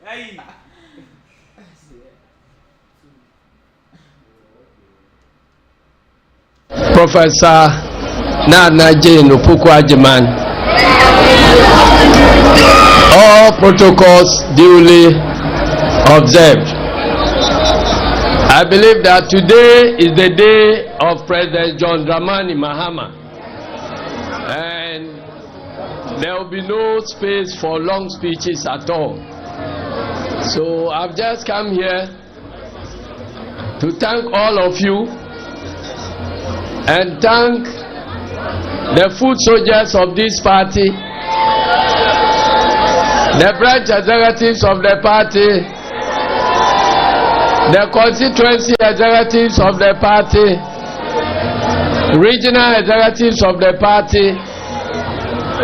Hey. Professor Nana Jane Opukwajiman. All protocols duly observed. I believe that today is the day of President John Dramani Mahama, and there will be no space for long speeches at all. So I've just come here to thank all of you and thank the foot soldiers of this party, the branch executives of the party, the constituency executives of the party, regional executives of the party,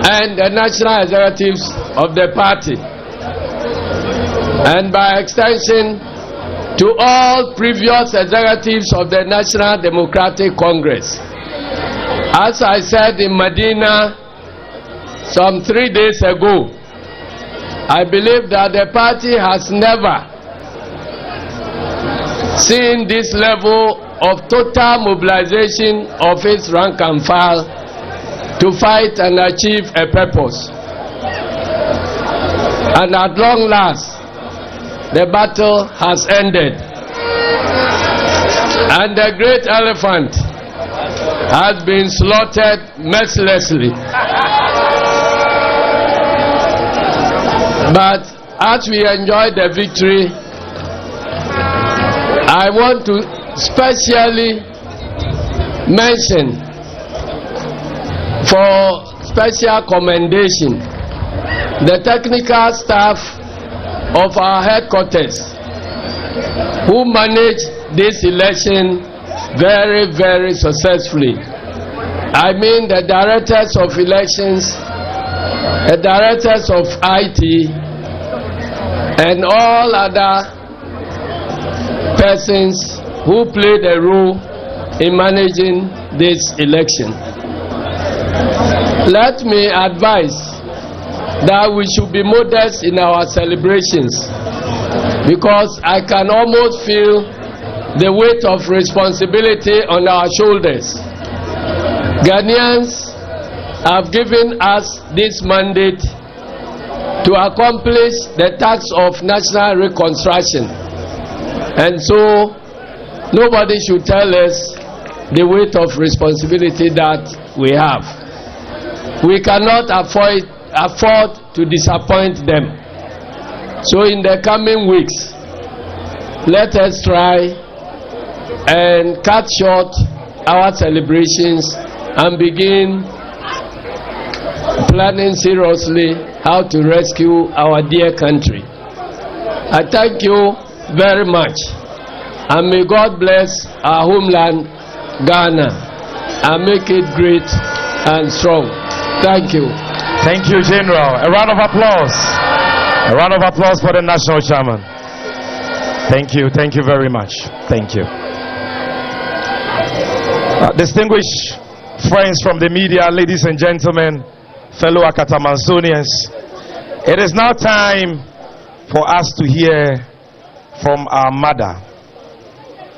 and the national executives of the party, and by extension to all previous executives of the National Democratic Congress. As I said in Medina some 3 days ago, I believe that the party has never seen this level of total mobilization of its rank and file to fight and achieve a purpose. And at long last, the battle has ended, and the great elephant has been slaughtered mercilessly. But as we enjoy the victory, I want to specially mention for special commendation the technical staff of our headquarters who managed this election very, very successfully. I mean the directors of elections, the directors of IT, and all other persons who played a role in managing this election. Let me advise that we should be modest in our celebrations, because I can almost feel the weight of responsibility on our shoulders. Ghanaians have given us this mandate to accomplish the task of national reconstruction, and so nobody should tell us the weight of responsibility that we have. We cannot afford to disappoint them. So in the coming weeks, let us try and cut short our celebrations and begin planning seriously how to rescue our dear country. I thank you very much, and may God bless our homeland, Ghana, and make it great and strong. Thank you. Thank you, General. A round of applause. A round of applause for the National Chairman. Thank you. Thank you very much. Thank you. Distinguished friends from the media, ladies and gentlemen, fellow Akatamansonians, it is now time for us to hear from our mother,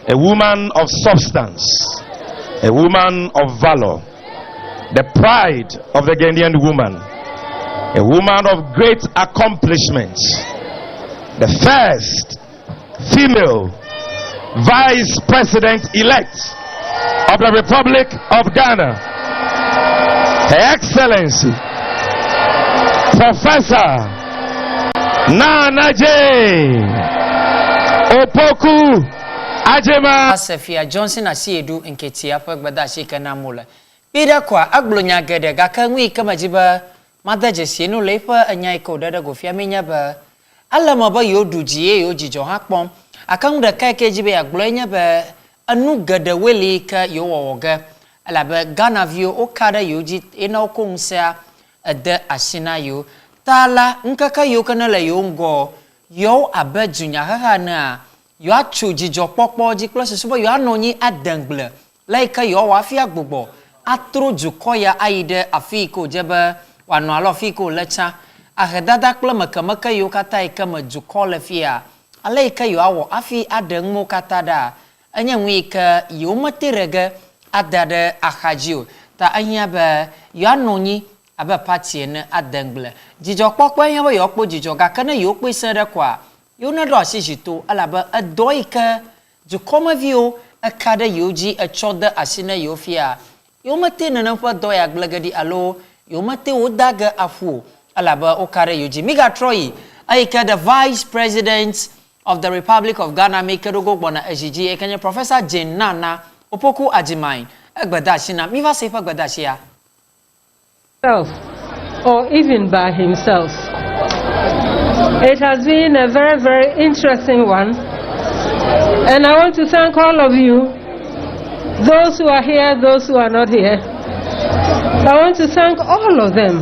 a woman of substance, a woman of valor, the pride of the Ghanaian woman, a woman of great accomplishments, the first female vice president-elect of the Republic of Ghana, Her Excellency Professor Nana J. Opoku Ajema Asafia Johnson asiedu nketia pa gbada shika na mula bida kwa aglonya gede gaka ngwi kama jiba mada jesi no lefa anyai ko dada go fia menya ba alla maba yodu jie yo jijo hakpom akang da kai ke jibe aglonya ba anu gede weli ka yo woga ala ba Ghana view okada yoji ina okunsa ade asina yo tala nkaka yo kana la yo ngo yo abajunya haha na yo achu jijo popo ji plus so yo anonyi adangle like yo wa fi agbogbo atroju koya aide afiko jebe wanu alo afiko lecha ahedada kple mekemeke yiwo katã yi ke me dukɔ le fia ale yi ke yewoawɔ afi aɖe nuwo katã ɖa enye nu yi ke yewo mete ɖe ge ada ɖe axadzi o ta ehia be yewoanɔ anyi abe pati ene ade ŋgble dzidzɔkpɔkpɔ nye be yewoakpɔ dzidzɔ gake ne yewo kpɔe se ɖe koa yewo ne ɖo asi zito elabe edɔ yi ke dukɔmeviwo eka ɖe yewo dzi etsɔ de asi ne yewo fia yewo mete nenem ƒe dɔ ya gble ge ɖi alo yewo mete woda ge aƒu o elabe woka ɖe yewo dzi migatrɔ yi eyi ke the vice president of the Republic of Ghana mi ke ɖo go gbɔna ezi dzi eke nye Professor Jane Nana Opoku Ajimain egbedashi na mi va se ƒe gbedashia or even by himself. It has been a very, very interesting one. And I want to thank all of you, those who are here, those who are not here. I want to thank all of them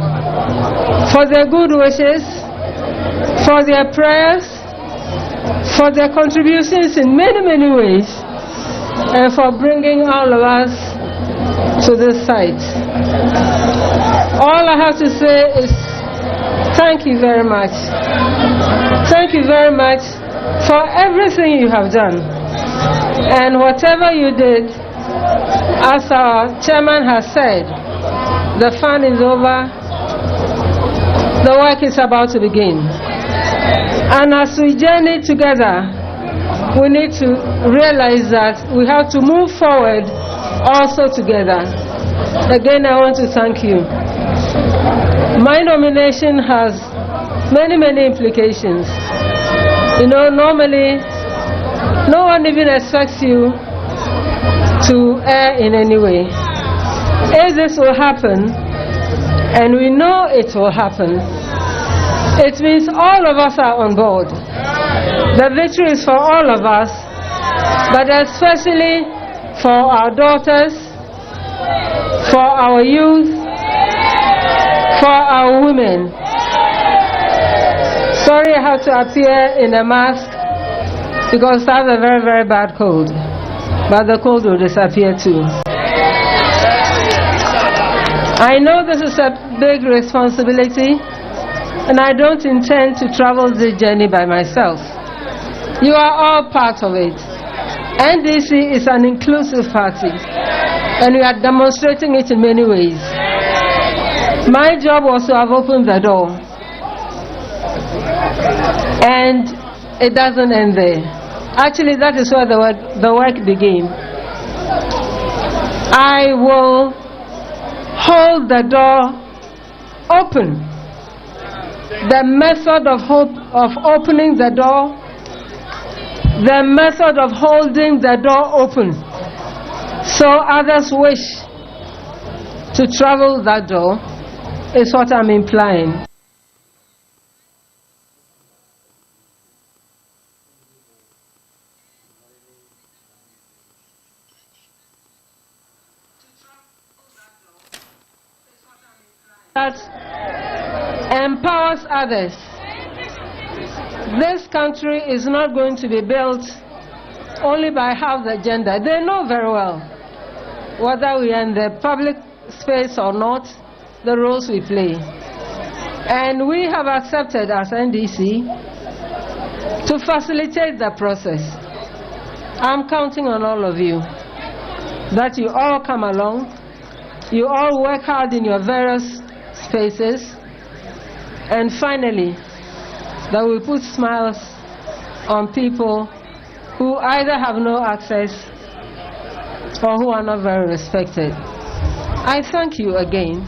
for their good wishes, for their prayers, for their contributions in many, many ways, and for bringing all of us to this site. All I have to say is thank you very much. Thank you very much for everything you have done. And whatever you did, as our chairman has said, the fun is over, the work is about to begin. And as we journey together, we need to realize that we have to move forward also together. Again, I want to thank you. My nomination has many, many implications. You know, normally, no one even expects you to err in any way. If this will happen, and we know it will happen, it means all of us are on board. The victory is for all of us, but especially for our daughters, for our youth, for our women. Sorry I have to appear in a mask because I have a very, very bad cold. But the cold will disappear too. I know this is a big responsibility and I don't intend to travel this journey by myself. You are all part of it. NDC is an inclusive party and we are demonstrating it in many ways. My job was to have opened the door, and it doesn't end there. Actually, that is where the work began. I will hold the door open. The method of opening the door, the method of holding the door open, so others wish to travel that door, is what I'm implying. That empowers others. This country is not going to be built only by half the gender. They know very well, whether we are in the public space or not, the roles we play. And we have accepted as NDC to facilitate the process. I'm counting on all of you, that you all come along, you all work hard in your various spaces, and finally, that we put smiles on people who either have no access or who are not very respected. I thank you again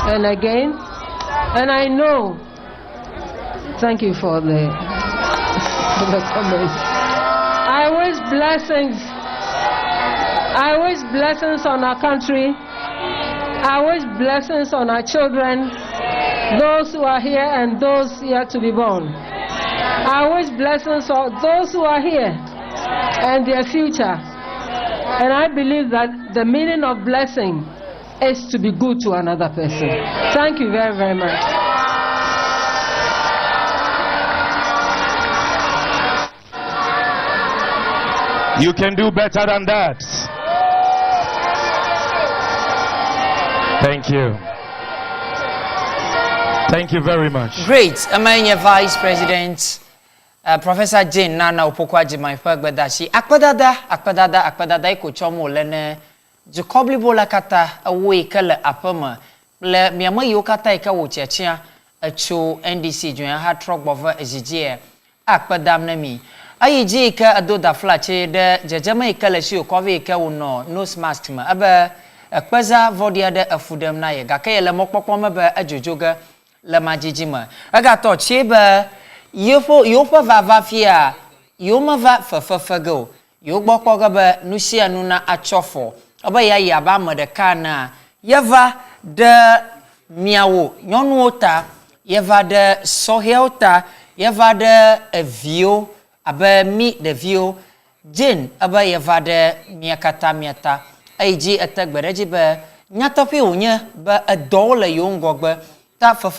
and again, and I know, thank you for the comments. I wish blessings on our country. I wish blessings on our children, those who are here and those yet to be born. I wish blessings on those who are here and their future. And I believe that the meaning of blessing is to be good to another person. Thank you very, very much. You can do better than that. Thank you. Thank you very much. Great. Amanya Vice President Professor Jane Nana Opokwaji my Pagbedashi. Akpadada iko chomo lene. Jukobli bola kata awe kala apama. Le miama yokata ika wochechia acho NDC juya ha truck bova ejijie. Akpadam nami. Ayiji ika adoda flache de jajama ika le shi okovi ika uno nose mask ma. Aba akpaza vodia de afudem na ye. Gakaya le mokpokpoma ba ajojoga le majijima. Aga to chebe yofa va fia yoma va fafago. Yoboko gaba nusia nuna achofo. Aba ya ba madekana. Yeva de miawo nyonuota. Yeva de soheota. Yeva de vio. Aba mi de vio. Jin aba yeva de miata. Aiji atagbereji ba nyatopi unye ba adole yongogba. Ta fa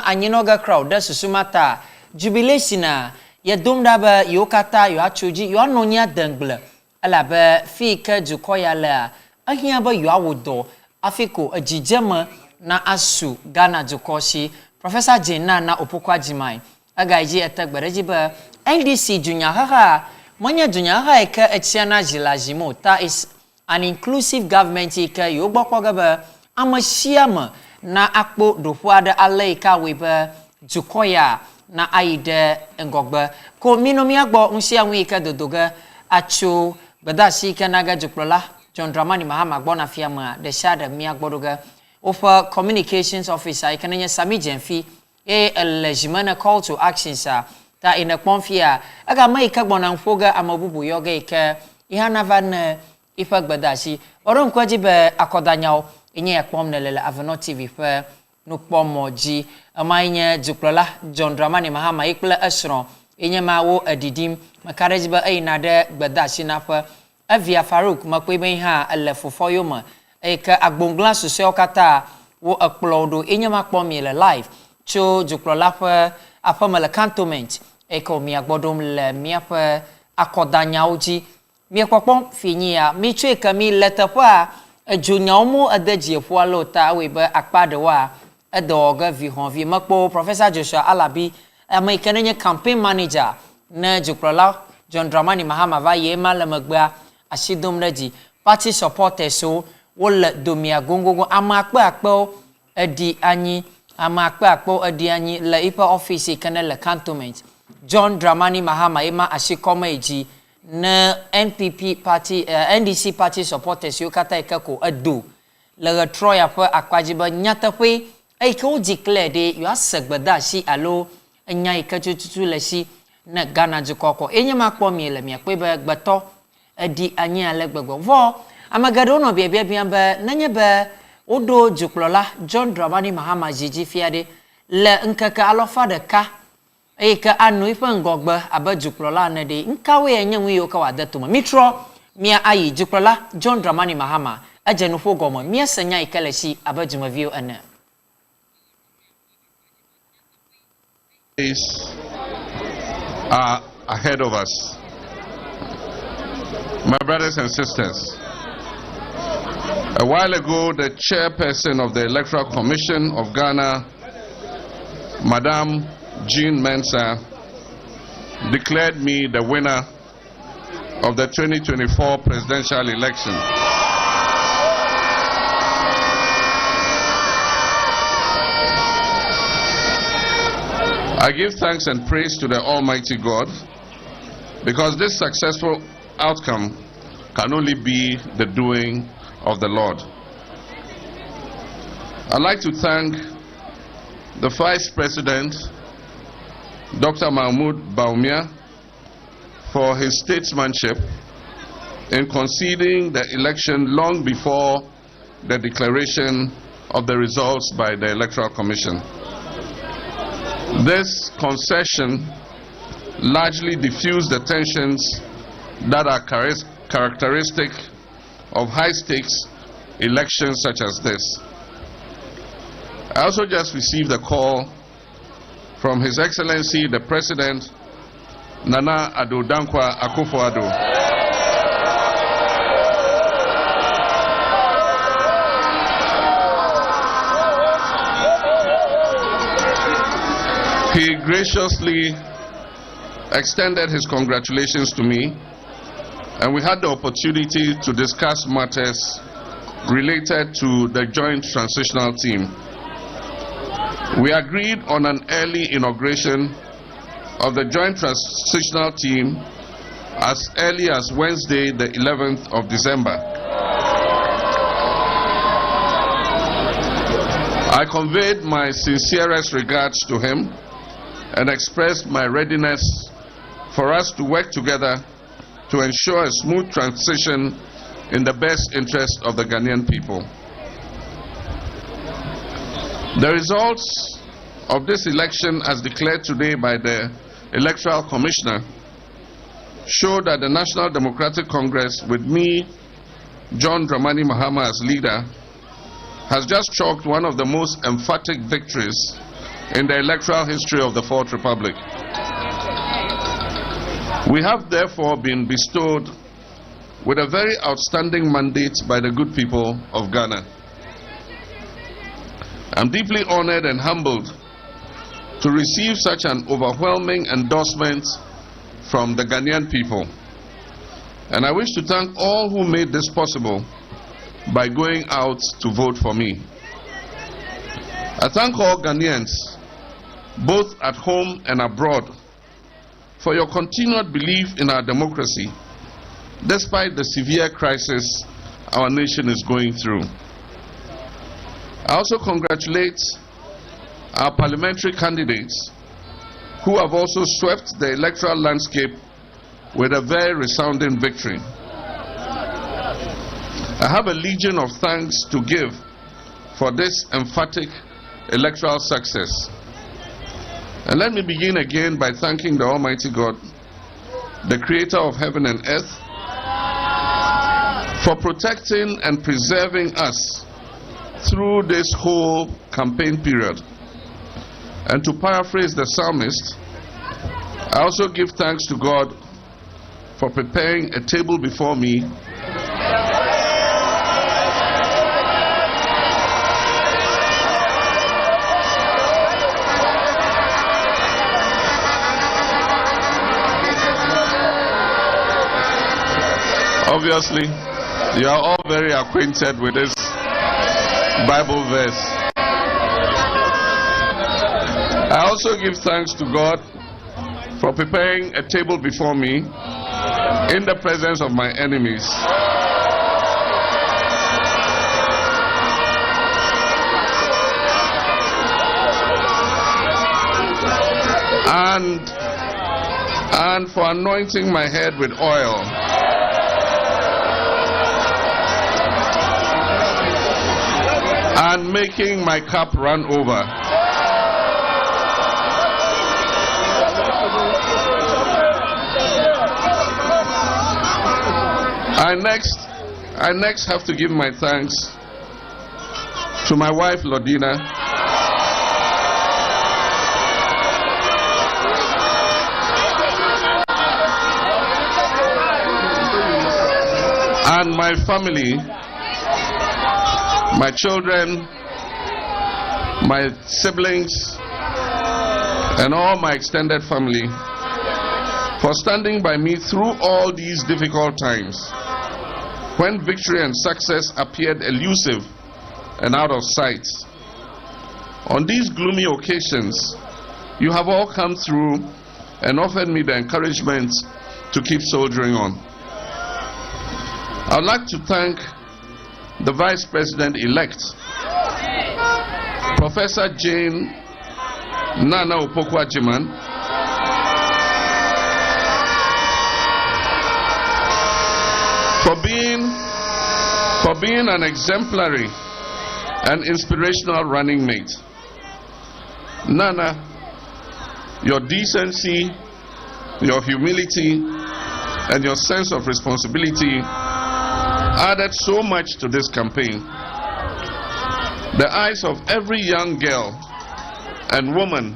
anyinoga crowd da susumata jubilationa ya dumda ba yokata yo achoji yo anonya dangle ala ba fika jukoya la ahia ba yo awodo afiko ajijema na asu Ghana jukoshi Professor Jane na Opokwaji mai agaji etagbereji ba NDC junior haha manya junior ha eka echiana jilajimo ta is an inclusive government eka yo gbokwaga ba amashiama na akpo dofuada alaika weba jukoya na aide ngogba ko minomi agbo nsia nwika dodoga acho badashi kanaga juklola John Dramani Mahama gbo na fiama de shada mi agbodoga offer communications officer ikananya Sami Jenfi legimana call to action sa ta ina konfia aga mai kagbo na mfoga amabubu yoga ike ihana van ifa badashi oron kwaji be akodanyao inye yakpom nelele Aveno TV fe nukpomoji amanye juklola John Dramani Mahama ikple esron inye mawo adidim makarejiba einade gbadashi na fe avia Farouk makwebe ha alefofo yoma eka agbongla sosio kata wo uploado inye makpom ile live cho juklola fe afamele cantonment eko mi agbodom le mi ape akodanyaoji mi akpopom finia mi chwe kami letapa Junyomo adeji fualo ta weba akpadewa adoga vi makpo Professor Joshua Alabi American campaign manager na Jukrola John Dramani Mahama va yema le magba ashidom reji party supporters so wol domia gongogo amakpa akpo edi anyi le ipa office kana le cantonment John Dramani Mahama ema ashikoma eji na NPP party NDC party supporters yokata ekako adu le troya fa akwajiba nyatape ai ko declare de yo asagbada shi alo nya ikachutu le shi na Ghana jikoko enyama kpomi le mi akwe ba gbato adi anyi ale gbegbo vo amagado no bia ba nanye ba odo juklola John Dramani Mahama jiji fiade le nkaka alofa de ka eka anu ifa ngogba abajuklola na de nkawe enyenwe yoka wadatuma mitro mia ayi juklola John Dramani Mahama ajenufo gomo mia sanya ikaleshi abajuma view ana are ahead of us. My brothers and sisters, a while ago the chairperson of the Electoral Commission of Ghana, Madam Jean Mensa, declared me the winner of the 2024 presidential election. I give thanks and praise to the Almighty God because this successful outcome can only be the doing of the Lord. I'd like to thank the Vice President, Dr. Mahmoud Baumia, for his statesmanship in conceding the election long before the declaration of the results by the Electoral Commission. This concession largely diffused the tensions that are characteristic of high-stakes elections such as this. I also just received a call from His Excellency the President, Nana Addo Dankwa Akufo-Addo. graciously extended his congratulations to me, and we had the opportunity to discuss matters related to the joint transitional team. We agreed on an early inauguration of the joint transitional team as early as Wednesday, the 11th of December. I conveyed my sincerest regards to him and expressed my readiness for us to work together to ensure a smooth transition in the best interest of the Ghanaian people. The results of this election, as declared today by the Electoral Commissioner, show that the National Democratic Congress, with me, John Dramani Mahama, as leader, has just chalked one of the most emphatic victories in the electoral history of the Fourth Republic. We have therefore been bestowed with a very outstanding mandate by the good people of Ghana. I'm deeply honored and humbled to receive such an overwhelming endorsement from the Ghanaian people. And I wish to thank all who made this possible by going out to vote for me. I thank all Ghanaians, both at home and abroad, for your continued belief in our democracy, despite the severe crisis our nation is going through. I also congratulate our parliamentary candidates who have also swept the electoral landscape with a very resounding victory. I have a legion of thanks to give for this emphatic electoral success. And let me begin again by thanking the Almighty God, the creator of heaven and earth, for protecting and preserving us through this whole campaign period. And to paraphrase the psalmist, I also give thanks to God for preparing a table before me Obviously, you are all very acquainted with this Bible verse. I also give thanks to God for preparing a table before me in the presence of my enemies. And for anointing my head with oil. And making my cup run over. I next have to give my thanks to my wife Lodina, and my family, my children, my siblings, and all my extended family for standing by me through all these difficult times when victory and success appeared elusive and out of sight. On these gloomy occasions, you have all come through and offered me the encouragement to keep soldiering on. I would like to thank the Vice President-elect, Professor Jane Nana Opoku-Agyeman, for being an exemplary and inspirational running mate. Nana, your decency, your humility, and your sense of responsibility added so much to this campaign. The eyes of every young girl and woman,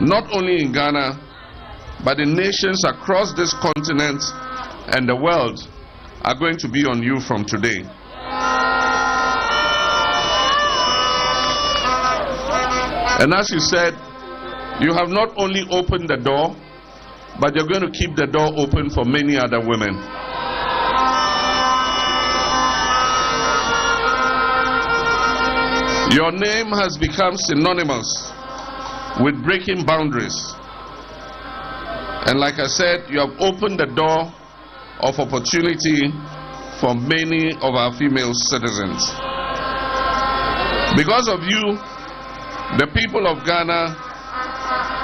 not only in Ghana, but in nations across this continent and the world, are going to be on you from today. And as you said, You have not only opened the door, but you're going to keep the door open for many other women. Your name has become synonymous with breaking boundaries. And like I said, you have opened the door of opportunity for many of our female citizens. Because of you, the people of Ghana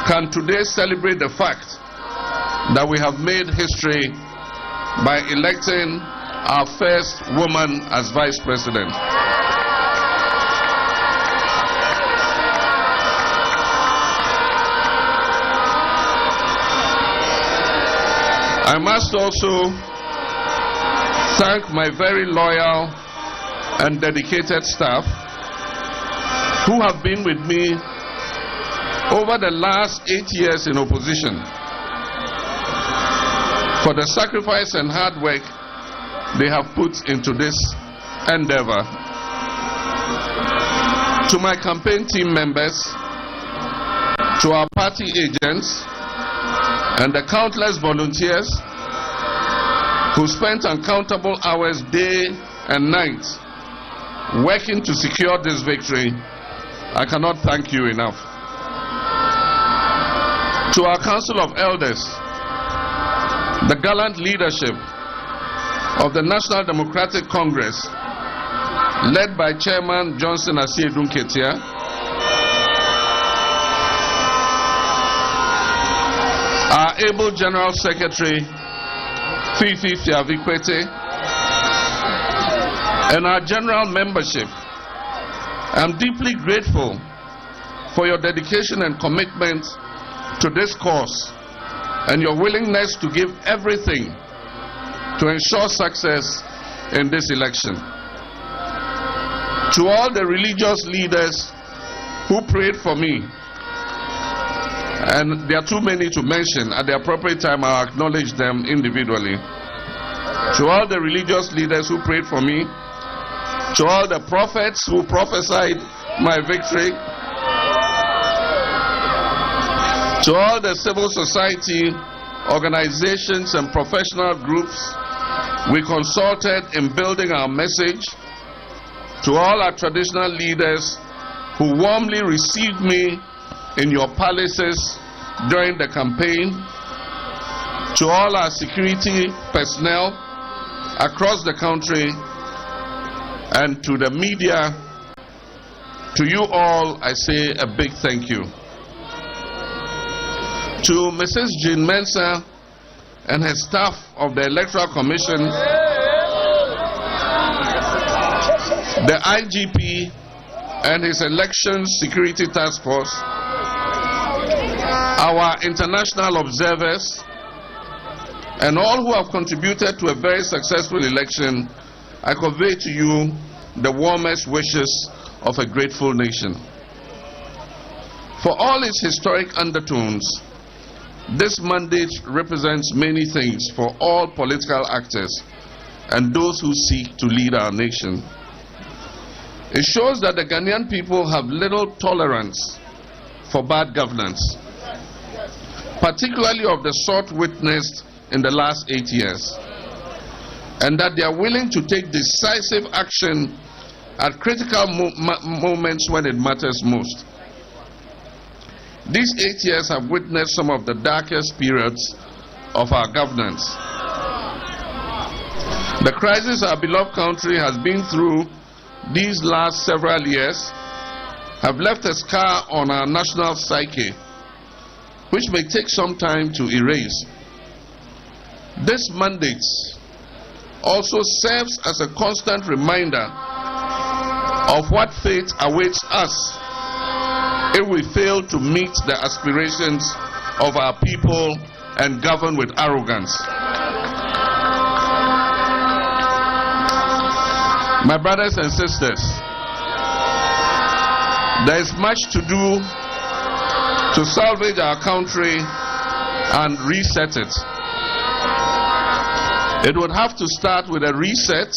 can today celebrate the fact that we have made history by electing our first woman as vice president. I must also thank my very loyal and dedicated staff who have been with me over the last 8 years in opposition for the sacrifice and hard work they have put into this endeavor. To my campaign team members, to our party agents, and the countless volunteers who spent uncountable hours day and night working to secure this victory, I cannot thank you enough. To our Council of Elders, the gallant leadership of the National Democratic Congress, led by Chairman Johnson Asiedu Nketia, our able General Secretary Fifi Fiavikwete, and our general membership, I'm deeply grateful for your dedication and commitment to this cause and your willingness to give everything to ensure success in this election. To all the religious leaders who prayed for me, and there are too many to mention, at the appropriate time I'll acknowledge them individually. To all the religious leaders who prayed for me, to all the prophets who prophesied my victory, to all the civil society organizations and professional groups we consulted in building our message, to all our traditional leaders who warmly received me in your palaces during the campaign, to all our security personnel across the country, and to the media, to you all I say a big thank you. To Mrs. Jean Mensah and her staff of the Electoral Commission, the IGP and his Elections Security Task Force, our international observers, and all who have contributed to a very successful election, I convey to you the warmest wishes of a grateful nation. For all its historic undertones, this mandate represents many things for all political actors and those who seek to lead our nation. It shows that the Ghanaian people have little tolerance for bad governance, particularly of the sort witnessed in the last 8 years, and that they are willing to take decisive action at critical moments when it matters most. These 8 years have witnessed some of the darkest periods of our governance. The crisis our beloved country has been through these last several years have left a scar on our national psyche, which may take some time to erase. This mandate also serves as a constant reminder of what fate awaits us if we fail to meet the aspirations of our people and govern with arrogance. My brothers and sisters, there is much to do to salvage our country and reset it. It would have to start with a reset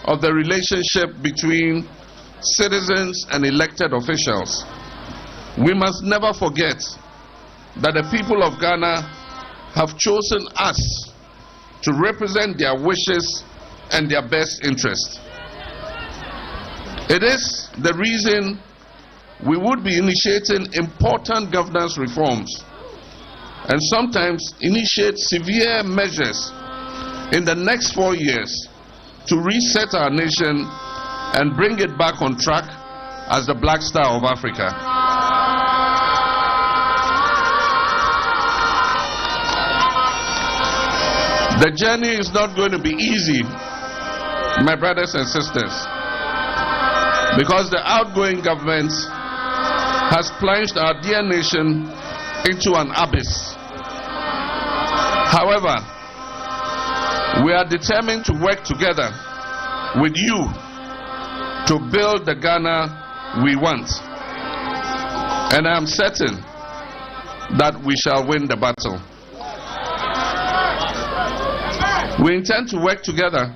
of the relationship between citizens and elected officials, We must never forget that the people of Ghana have chosen us to represent their wishes and their best interest. It is the reason we would be initiating important governance reforms and sometimes initiate severe measures in the next 4 years to reset our nation and bring it back on track as the Black Star of Africa. The journey is not going to be easy, my brothers and sisters, because the outgoing government has plunged our dear nation into an abyss. However, we are determined to work together with you to build the Ghana we want. And I am certain that we shall win the battle. We intend to work together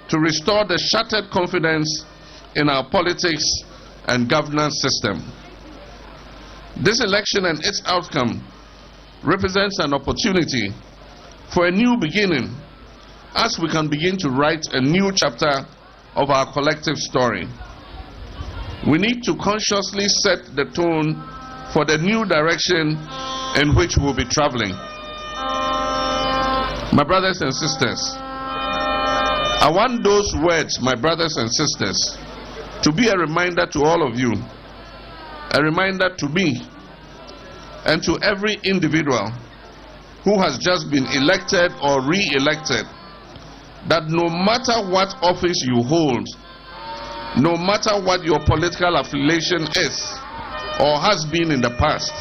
to restore the shattered confidence in our politics and governance system. This election and its outcome represents an opportunity for a new beginning as we can begin to write a new chapter of our collective story. We need to consciously set the tone for the new direction in which we'll be traveling. My brothers and sisters, I want those words, my brothers and sisters, to be a reminder to all of you, a reminder to me, and to every individual who has just been elected or re-elected, that no matter what office you hold, no matter what your political affiliation is or has been in the past,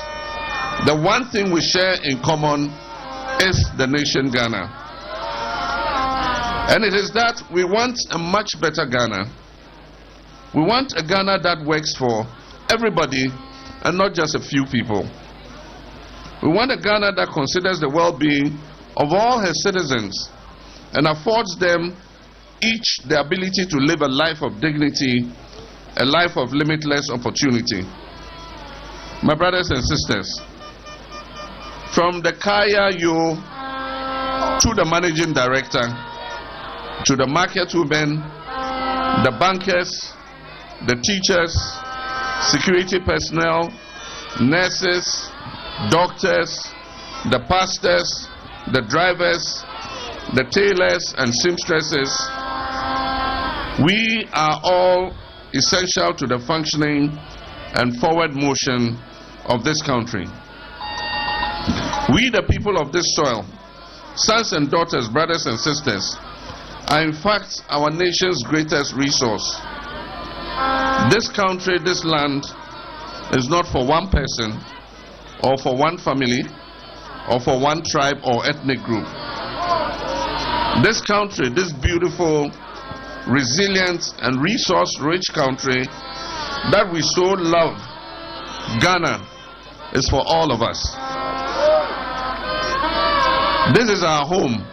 the one thing we share in common is the nation Ghana. And it is that we want a much better Ghana. We want a Ghana that works for everybody and not just a few people. We want a Ghana that considers the well-being of all her citizens and affords them each the ability to live a life of dignity, a life of limitless opportunity. My brothers and sisters, from the Kaya Yo to the managing director, to the market women, the bankers, the teachers, security personnel, nurses, doctors, the pastors, the drivers, the tailors and seamstresses, we are all essential to the functioning and forward motion of this country. We, the people of this soil, sons and daughters, brothers and sisters, are in fact our nation's greatest resource. This country, this land, is not for one person, or for one family, or for one tribe or ethnic group. This country, this beautiful, resilient, and resource-rich country that we so love, Ghana, is for all of us. This is our home,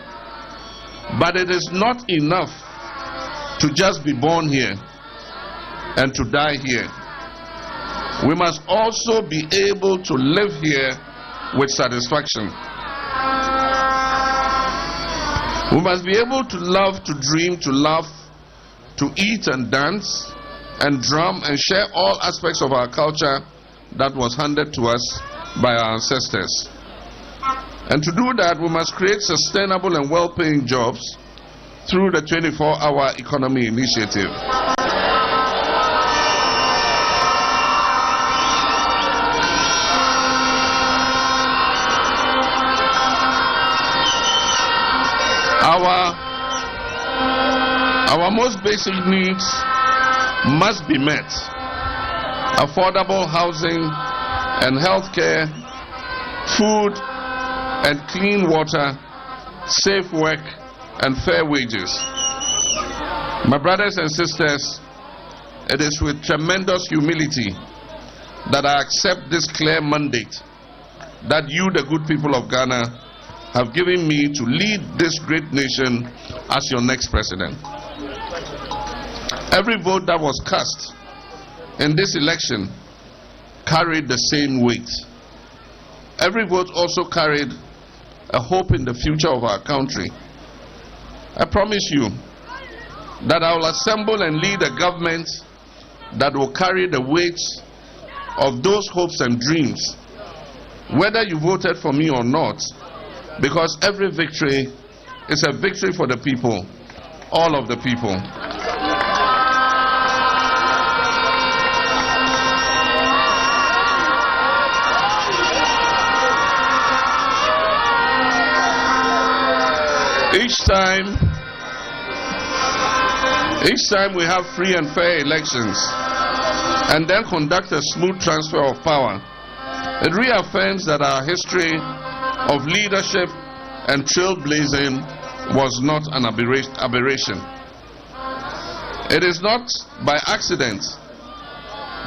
but it is not enough to just be born here and to die here. We must also be able to live here with satisfaction. We must be able to love, to dream, to laugh, to eat and dance and drum and share all aspects of our culture that was handed to us by our ancestors. And to do that, we must create sustainable and well-paying jobs through the 24-hour economy initiative. Our most basic needs must be met. Affordable housing and health care, food and clean water, safe work and fair wages. My brothers and sisters, it is with tremendous humility that I accept this clear mandate that you, the good people of Ghana, have given me to lead this great nation as your next president. Every vote that was cast in this election carried the same weight. Every vote also carried a hope in the future of our country. I promise you that I will assemble and lead a government that will carry the weight of those hopes and dreams, whether you voted for me or not, because every victory is a victory for the people, all of the people. Each time we have free and fair elections and then conduct a smooth transfer of power, it reaffirms that our history of leadership and trailblazing was not an aberration. It is not by accident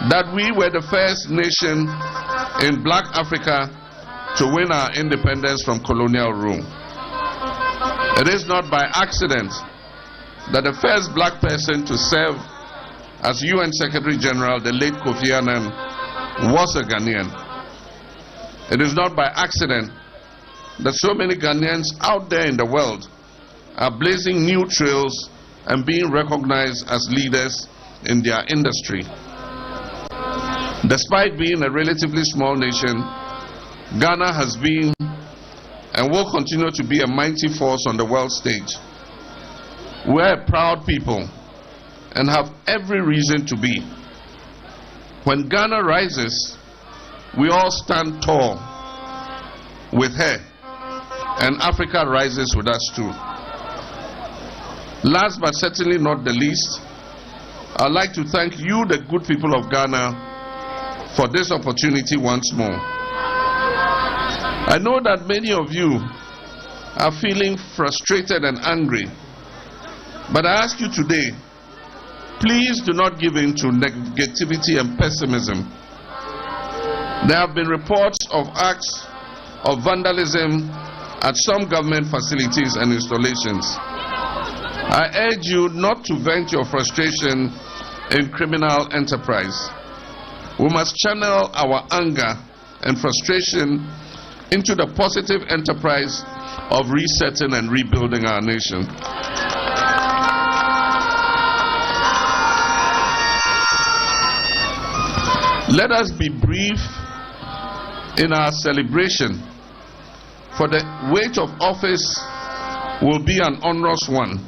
that we were the first nation in Black Africa to win our independence from colonial rule. It is not by accident that the first black person to serve as UN Secretary General, the late Kofi Annan, was a Ghanaian. It is not by accident that so many Ghanaians out there in the world are blazing new trails and being recognized as leaders in their industry. Despite being a relatively small nation, Ghana has been and will continue to be a mighty force on the world stage. We're a proud people and have every reason to be. When Ghana rises, we all stand tall with her, and Africa rises with us too. Last but certainly not the least, I'd like to thank you, the good people of Ghana, for this opportunity once more. I know that many of you are feeling frustrated and angry, but I ask you today, please do not give in to negativity and pessimism. There have been reports of acts of vandalism at some government facilities and installations. I urge you not to vent your frustration in criminal enterprise. We must channel our anger and frustration into the positive enterprise of resetting and rebuilding our nation. Let us be brief in our celebration, for the weight of office will be an onerous one.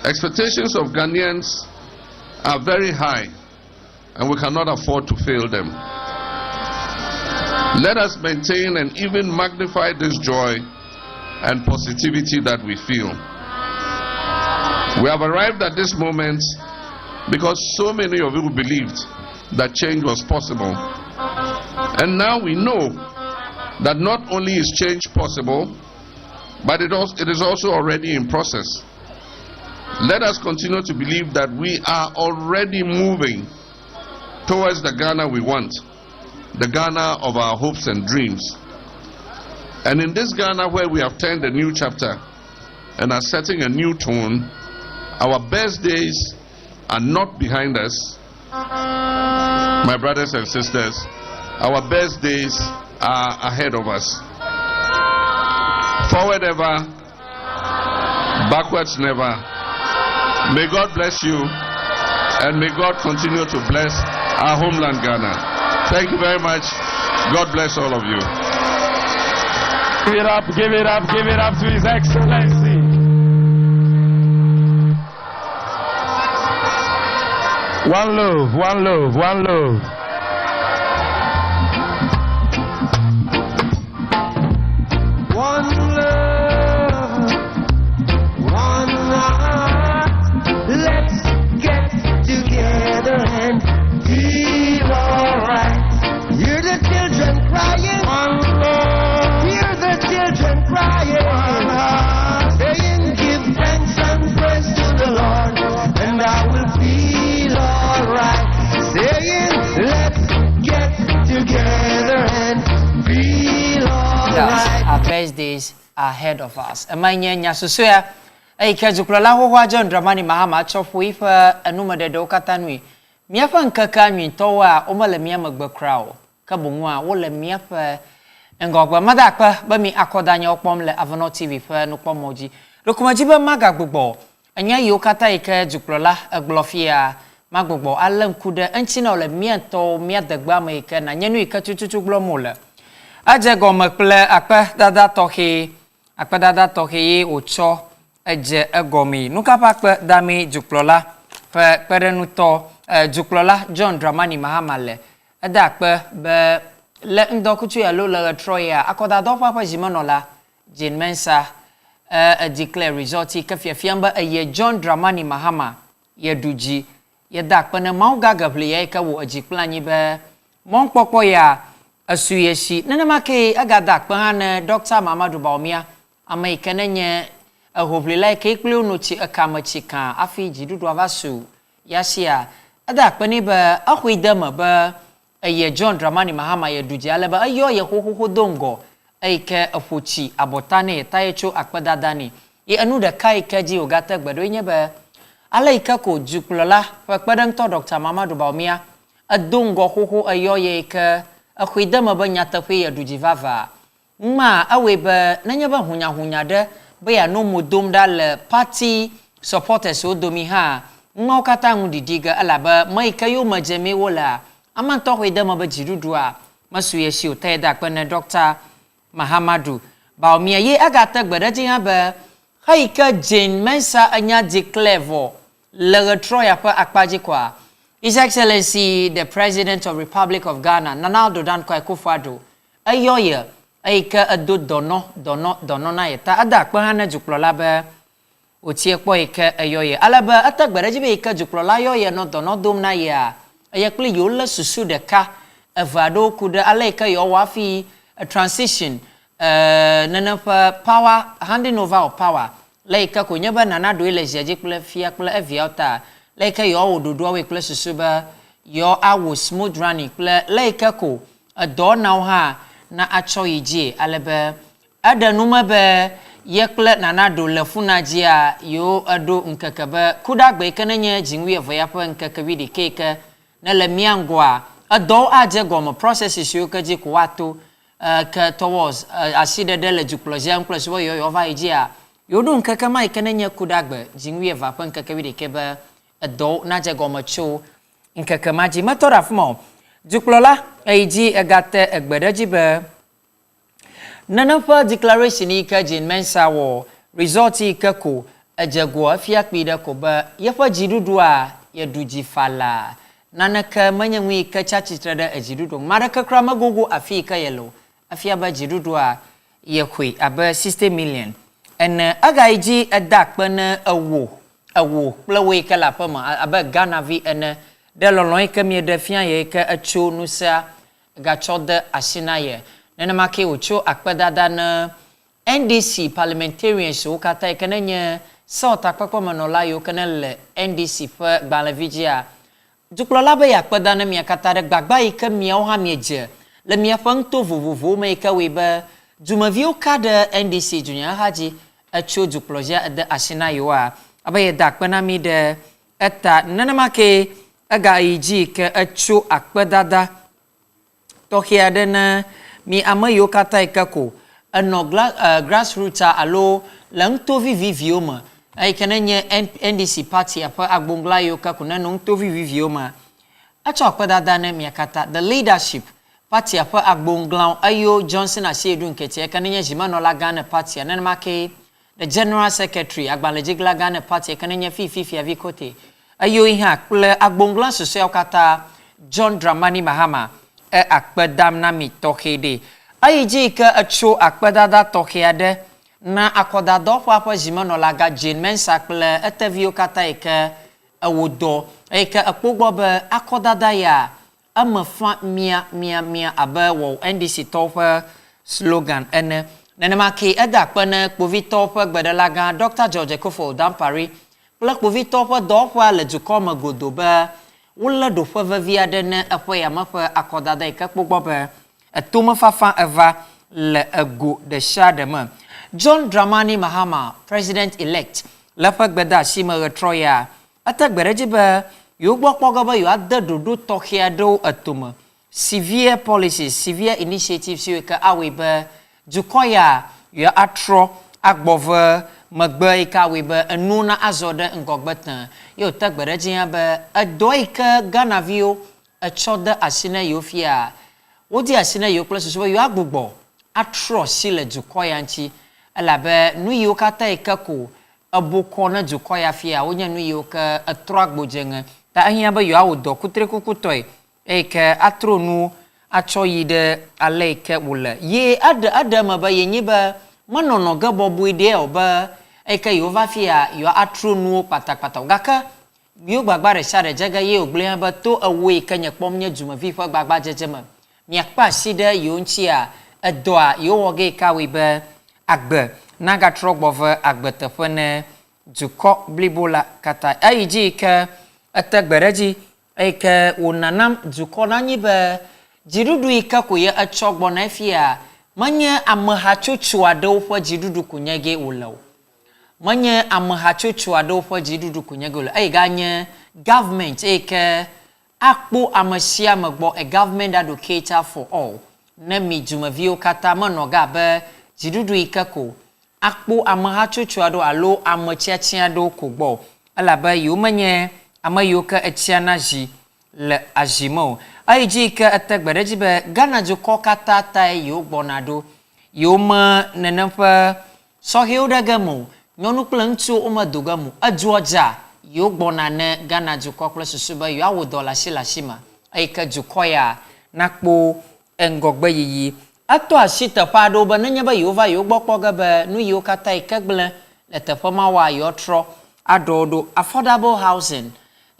Expectations of Ghanaians are very high, and we cannot afford to fail them. Let us maintain and even magnify this joy and positivity that we feel. We have arrived at this moment because so many of you believed that change was possible. And now we know that not only is change possible, but it is also already in process. Let us continue to believe that we are already moving towards the Ghana we want, the Ghana of our hopes and dreams. And in this Ghana where we have turned a new chapter and are setting a new tone, our best days are not behind us. My brothers and sisters, our best days are ahead of us. Forward ever, backwards never. May God bless you, and may God continue to bless our homeland Ghana. Thank you very much. God bless all of you. Give it up, give it up, give it up to His Excellency. One love, one love, one love. One love, one heart. Let's get together and feel alright. Hear the children crying. One love. Hear the children crying. One heart. Saying, give thanks and praise to the Lord, and I will feel alright. Saying, let's get together and feel alright. Our best days are ahead of us. Amanya nyasusuya ay kazukula ho John Dramani Mahama chofu ifa anuma de dokatanwi miafa nkaka nwintowa omale miamagbe crowd kabungwa wole miafa ngogba madakpa ba mi akodanya okpom le Avano TV fa no kpomoji dokumaji ba magagbogbo anya yokata ike juklola aglofia magbogbo alankude enchina ole miento miadagba ma ike na nyenu ike tututu glomole aje gomakple akpa dada tohe ocho eje egomi nukapa akpa dami juklola fa perenuto juklola John Dramani Mahama le adakpa be le ndokutu ya lo le troya akoda do papa jimanola Jane Mensa declare result ka fiamba ye John Dramani Mahama ye duji ye dakpa na mauga gable ye ka wo ajiplanyi be mon popo ya asuyeshi nana make aga dakpa han Dr. Mamadu Baumia ama ikenenye ahoblila ke ikple no chi akamachi kan afiji dudu avasu yasia adakpa ni be ahwidama be ye John Dramani Mahama ye duji aleba ayo ye hoho dongo eike afochi abotane tayecho akpadadani ye anu de kai kaji ogata gbado nyebe alaika ko juklola pakpadang to Dr. Mamadu Baumia adongo hoho ayo ye ke akhwidama banya tafe ye duji vava ma awebe nanyeba hunya de be ya no modom dal party supporters odomi ha ma okata ngudidiga alaba mai kayo majeme wola amanto hoidama ba jirudua masuye shi oteda kpene Dr. Mahamadu Baumia ye agata gbadaji ha ba haika Jane Mensa anya declare le troya pa akpaji kwa His Excellency the President of Republic of Ghana Nana Addo Akufo-Addo ayoye aika ado dono na yeta ada kpa ha na juklola ba otie kpo ika ayoye alaba atagbadaji be ika juklola ayoye no dono dom na ya ayakli yola susu de ka avado kuda alaika yo wafi a transition nana power handing over of power laika ko nyaba nana do ile jeje kple fia kple aviata laika yo ododo we kple susu ba yo awo smooth running kple laika ko do now ha na acho yije alebe adanuma be ye kple nana do lefuna jia yo ado nkakaba kuda gbe kananye jinwi evya pa nkakabi de keke na le miangwa ado aje gomo processes yo kaji kwato ka towards aside de le jukloja plus wo yo over ijia yo do nkaka mai kananya kudagbe jinwi eva pa nkaka wi de keba ado na je gomo cho nkaka maji matora fmo juklola eji agate egbedaji be nanafa declaration ka Jane Mensa wo result ikako ajagwo afiakpida ko ba yafa jidudu a yaduji fala nanaka manyanwi ka chachitre da ajidudu maraka krama gogo afika yelo afia ba jidudu a yakwe aba 60 million en agaiji adakpana awo plawe kala pama aba Ghana vi en de lolon ka mi de fian ye ka acho nusa ga chode asinaye nana make ocho akpadada na NDC parliamentarians o kata ikananya South akpakpa manola yo kanale NDC fa gbalavijia juklola ba yakpada na mi kata de gbagba ika mi o ha mieje le mi afangto vovovo me ka we ba jumavio ka de NDC junya haji acho jukloja de asina yo a abaye dakpana mi de eta nana make aga iji ka acho akpadada tohia de na mi amayo kata ikako ano grassroots alo langto vivioma ai kananye NDC party apa agbongla yo kako na no to vivioma acho akwadada na mi kata the leadership party apa agbongla ayo Johnson asiedu nkete kananye jimanola Ghana party na make the general secretary agbalejigla Ghana party kananye fifi avikote ayo iha kple agbongla sose kata John Dramani Mahama akpadam na mi tohede ayiji ka acho akpadada tohede na akodado papa jimanola ga Jane Mensa kple etevio kata ike awodo ike akpogbo be akodada ya amafa mia abe wo NDC tofa slogan ene nenema ke edakpene kpovito fa gbedela ga Dr. George Akufo Dampari kple kpovito fa do fa le dukoma godobe wala do fa via de ne apo ya mafa akodada ikakpogbo be etoma fafa eva le ego de shadema John Dramani Mahama president elect la fa gbeda shima retroya atagbereji be yo gbokpoga ba yo adadodo tokiado atuma severe policies severe initiatives yo ka awe ba jukoya yo atro agbove magbe ka we ba anuna azode ngogbatan yo tagbere ba adoika ganavio achoda asina yo fia wodi asina yo plus so yo agbogbo atro sile jukoya nchi alabe nu yo kata ikako aboko na jukoya fia wonya nu yo ka atro agbojenga ta ahia ba yo awodo kutre kukutoi eke atro nu acho yide aleke wule ye ada ma ba yenye ba manono gabo buide oba eke yo va fia yo atro nu patakpata gaka yo gbagba re sare jaga ye ogle ba to awe kanya kpomnya juma fi fa gbagba jejema miakpa side yo nchia edoa yo woge kawe be agbe naga trogbove agbe tefene juko blibola kata ayiji ke atagbereji eke wonanam juko nanyi be jirudu ikako ye achogbo na fia manye amahachochu ado fo jirudu kunyege ulo manye amahachochu ado fo jirudu kunyege ulo ay ganye government eke akpo amasia magbo a government educator for all na mi jumavio kata manoga be jirudu ikako akpo amahachochu ado alo amachiachia do kogbo ala ba yo manye amayoka echianaji le ajimo ayiji ka atagbereji be gana joko kata ta yo gbonado yo ma nenampa sohio dagamo nyonu plantu omadogamu ajuoja yo gbonane gana joko klesusuba yo awodola shilashima ayika jokoya nakpo engogbe yiyi ato ashita pado ba nanya ba yo va yo gbokpoga be nu yo kata ikagle letefoma wa yo tro adodo affordable housing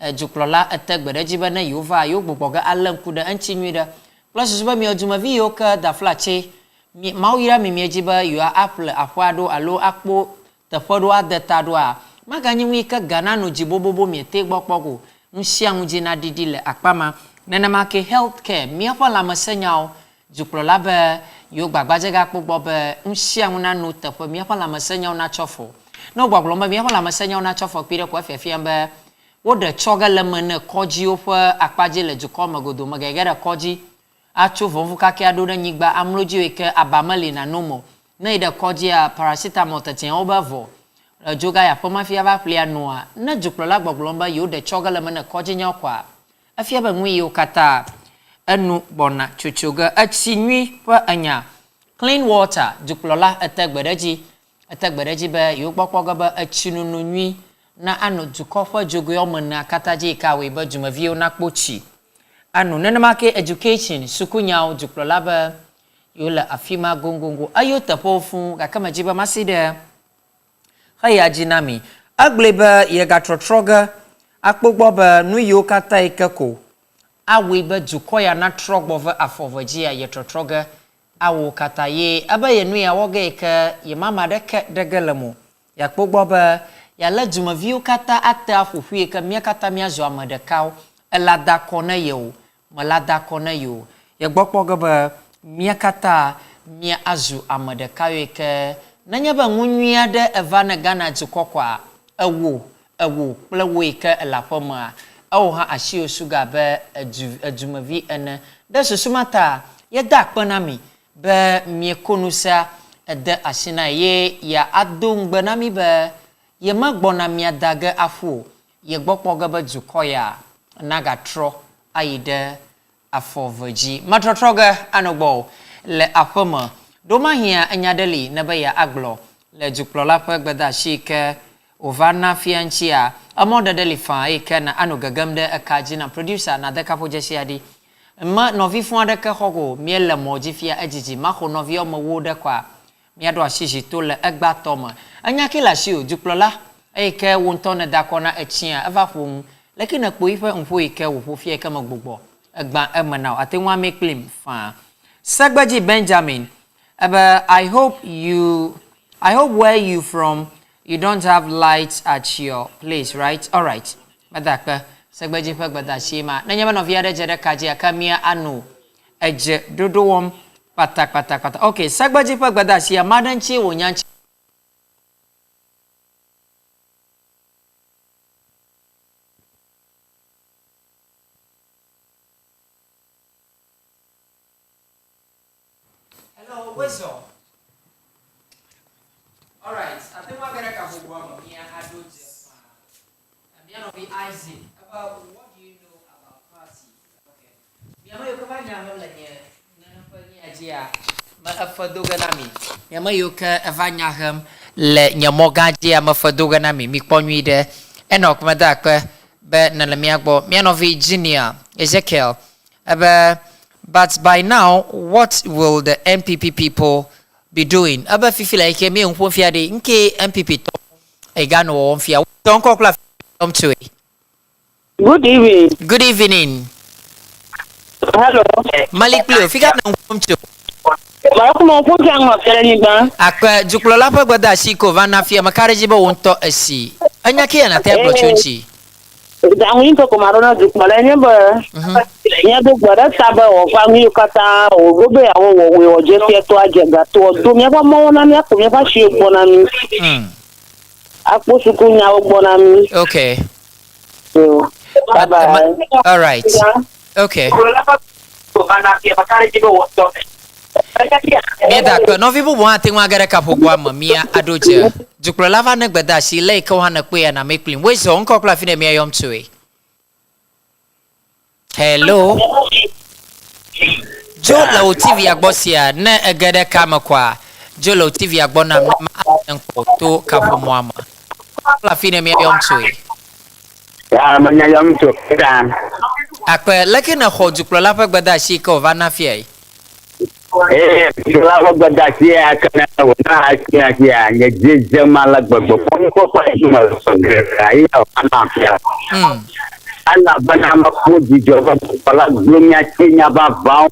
juklola atagbereji ba na yova yo gbogboga alankuda anchinyida plus ba mi ojuma vi yo ka da flache mi mawira mi mejiba yo apple afwado alo akpo tafodo adatado a maganyi wi ka gana no jibobobo mi te gbokpogo nsia nwuje na didile akpama nana make healthcare mi afala masanyao juklola ba yo gbagbaje ga kpogbo ba nsia nwuna no tafo mi afala masanyao na chofo no gbaglomba mi afala masanyao na chofo pire kwa fiafiamba wo de choga lemene koji ofa akpaje le juko magodo magagara koji acho vonvu kake ado na nyigba amloji weke abamali na nomo na ida koji a paracetamol tatin obavo joga ya poma fia ba plia noa na juklola gboglomba yo de choga lemene koji nyakwa afia ba nwi yo kata anu bona chuchuga achinwi pa anya clean water juklola atagbereji ba yo gbokpoga ba achinunu nwi na anu jukofa jogo yomna kataje kawe ba jumavio na kpochi anu nenamake education sukunyao juklolaba yola afima gongongo ayota pofu kama jiba maside haya jinami agleba ye gatrotroga akpogboba nu yo kata ikako awe ba jukoya na trogbova afovajia ye trotroga awo kata ye abaye nu ya woge ka ye mama de gelamo ya kpogboba ya la jumavio kata ata afuhue ka mia kata mia zo amadekao elada kona yo malada kona yo ya gbokpoga ba mia kata mia azu amadekao ke nanya ba ngunwia de evana gana jikokwa ewo plewe ke elapoma awo ha ashio sugar be jumavi ene de susumata ya dakpanami be mie konusa de asina ye ya adongbanami be ye magbona miadaga afu ye gbokpoga ba jukoya naga tro aide afovaji matrotroga anogbo le afama doma hia anyadeli na ba ya aglo le juklola pa gbada shike ovana fianchia amoda delifa eke na anogagamde akaji na producer na deka pojeshi adi ma novi fu adaka hogo miele moji fia ejiji ma ho novi o mwoda kwa miado ashiji to le egba toma anya kila shio juklola eke wontone dakona echia evafum lakini akpo ife mfo eke wo fie kama gbogbo egba emana atenwa make claim fa Sagbaji Benjamin I hope where you from you don't have lights at your place, right? All right madaka Sagbaji Pagbada shima nanyama no viade jere kaji akamia anu eje dodowom patak okay Sagbaji Pagbada shia madanchi wonyanchi All right. I think we're gonna come with me. I do just. Me and be Isaac. About what do you know about party? Okay. Me and you come back now. Like yeah. Nana pani ajia. Ma afaduga nami. Me and you ka avanya ham. Le nyamogajia ma faduga nami. Mi ponwi de. Enok madaka. Be nala miagbo. Me and Virginia. Ezekiel. But by now, what will the MPP people be doing? Aba fifi like me on fia de nke MPP to e gano on fia. Don't call come to it. Good evening. Good evening. Hello. Malik Blue, fika na come to. Ba ko mo fun kan ho tele ni ba. Akwa juklola pa gwada shiko vana fia makaraji ba wonto asi. Anya ke na te blo chunchi. Da win ko marona juklola ni ba. Ya do gwada saba o fa mi kata o gobe awon wo o je fe to ajega to do mi ba mo na mi ko mi ba shi ogbo na mi. Apo suku nya ogbo na mi. Okay. So bye. All right. Okay. Meda ko no vibu bo ate wa gare kapo gwa mamia adoje. Juklola va na gbeda shi le ko hana kwe na meklin. We so nko kla fine me yom tue. Hello. Jolo TV agbosia na egede kama kwa. Jolo TV agbona ma enko to kapo moama. Kla fine me yom tue. Ya manya yom tue dan. Akwe leke na ho juklola pa gbeda shi ko va na fie. La va gbada si akana wona akia nye jeje mala gbogbo ko pa ma so ai ana fia ana bana ma ko di joba pala dunia kenya ba ba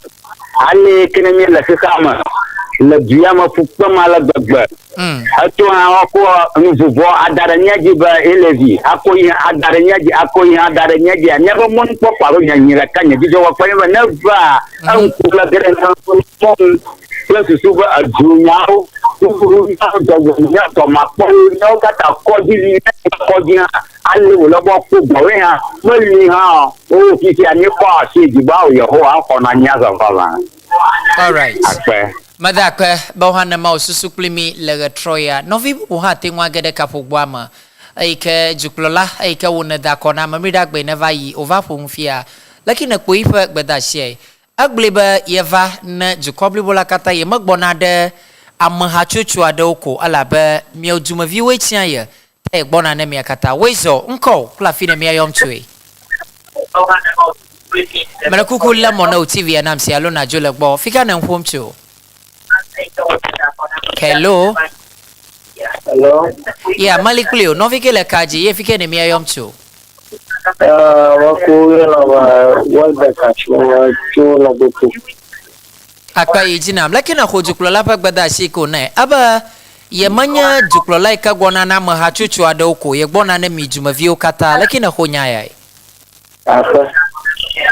ale kene mi la kama le dia ma fu pa mala gbogbo ato ko nzuvo adaranya ji ba elevi akoyi adaranya ji anya ba mon ko paro nya nyira kanya ji jowa pa ba neva an kula gere na plus suba adunyao kuru nya to ma po no kata ko di ale wo lo bo ko bo ha mo ni ha o kiki ani pa si di ba o yo ha ko na nya za fa. All right. Madaka bauhana mau susuklimi lega troya novi buha tingwa gede kapugwama aike juklola aike wona da kona mamida gbe never yi over pumfia lakini kuifa gbeda shie agleba yeva na jukobli bola kata ye magbona de amahachuchu adoko alabe miojuma viwe chiaye te gbona na miakata wezo nko kla fine mia yom tue Manakuku la mona TV anamsi alona jole gbo fika na nkwomcho. Hello. Hello. Yeah, Malik Leo, no fikele kaji, ye fike ne mia yomcho. Wako yana ba wanda ka ci wa to na boko. Aka yijina, lakini ko juklola pa gbada shiko ne. Aba ye manya juklola ka gona na ma hachuchu adoko, ye gbona na mijuma vio kata, lakini ko nyaya. Aka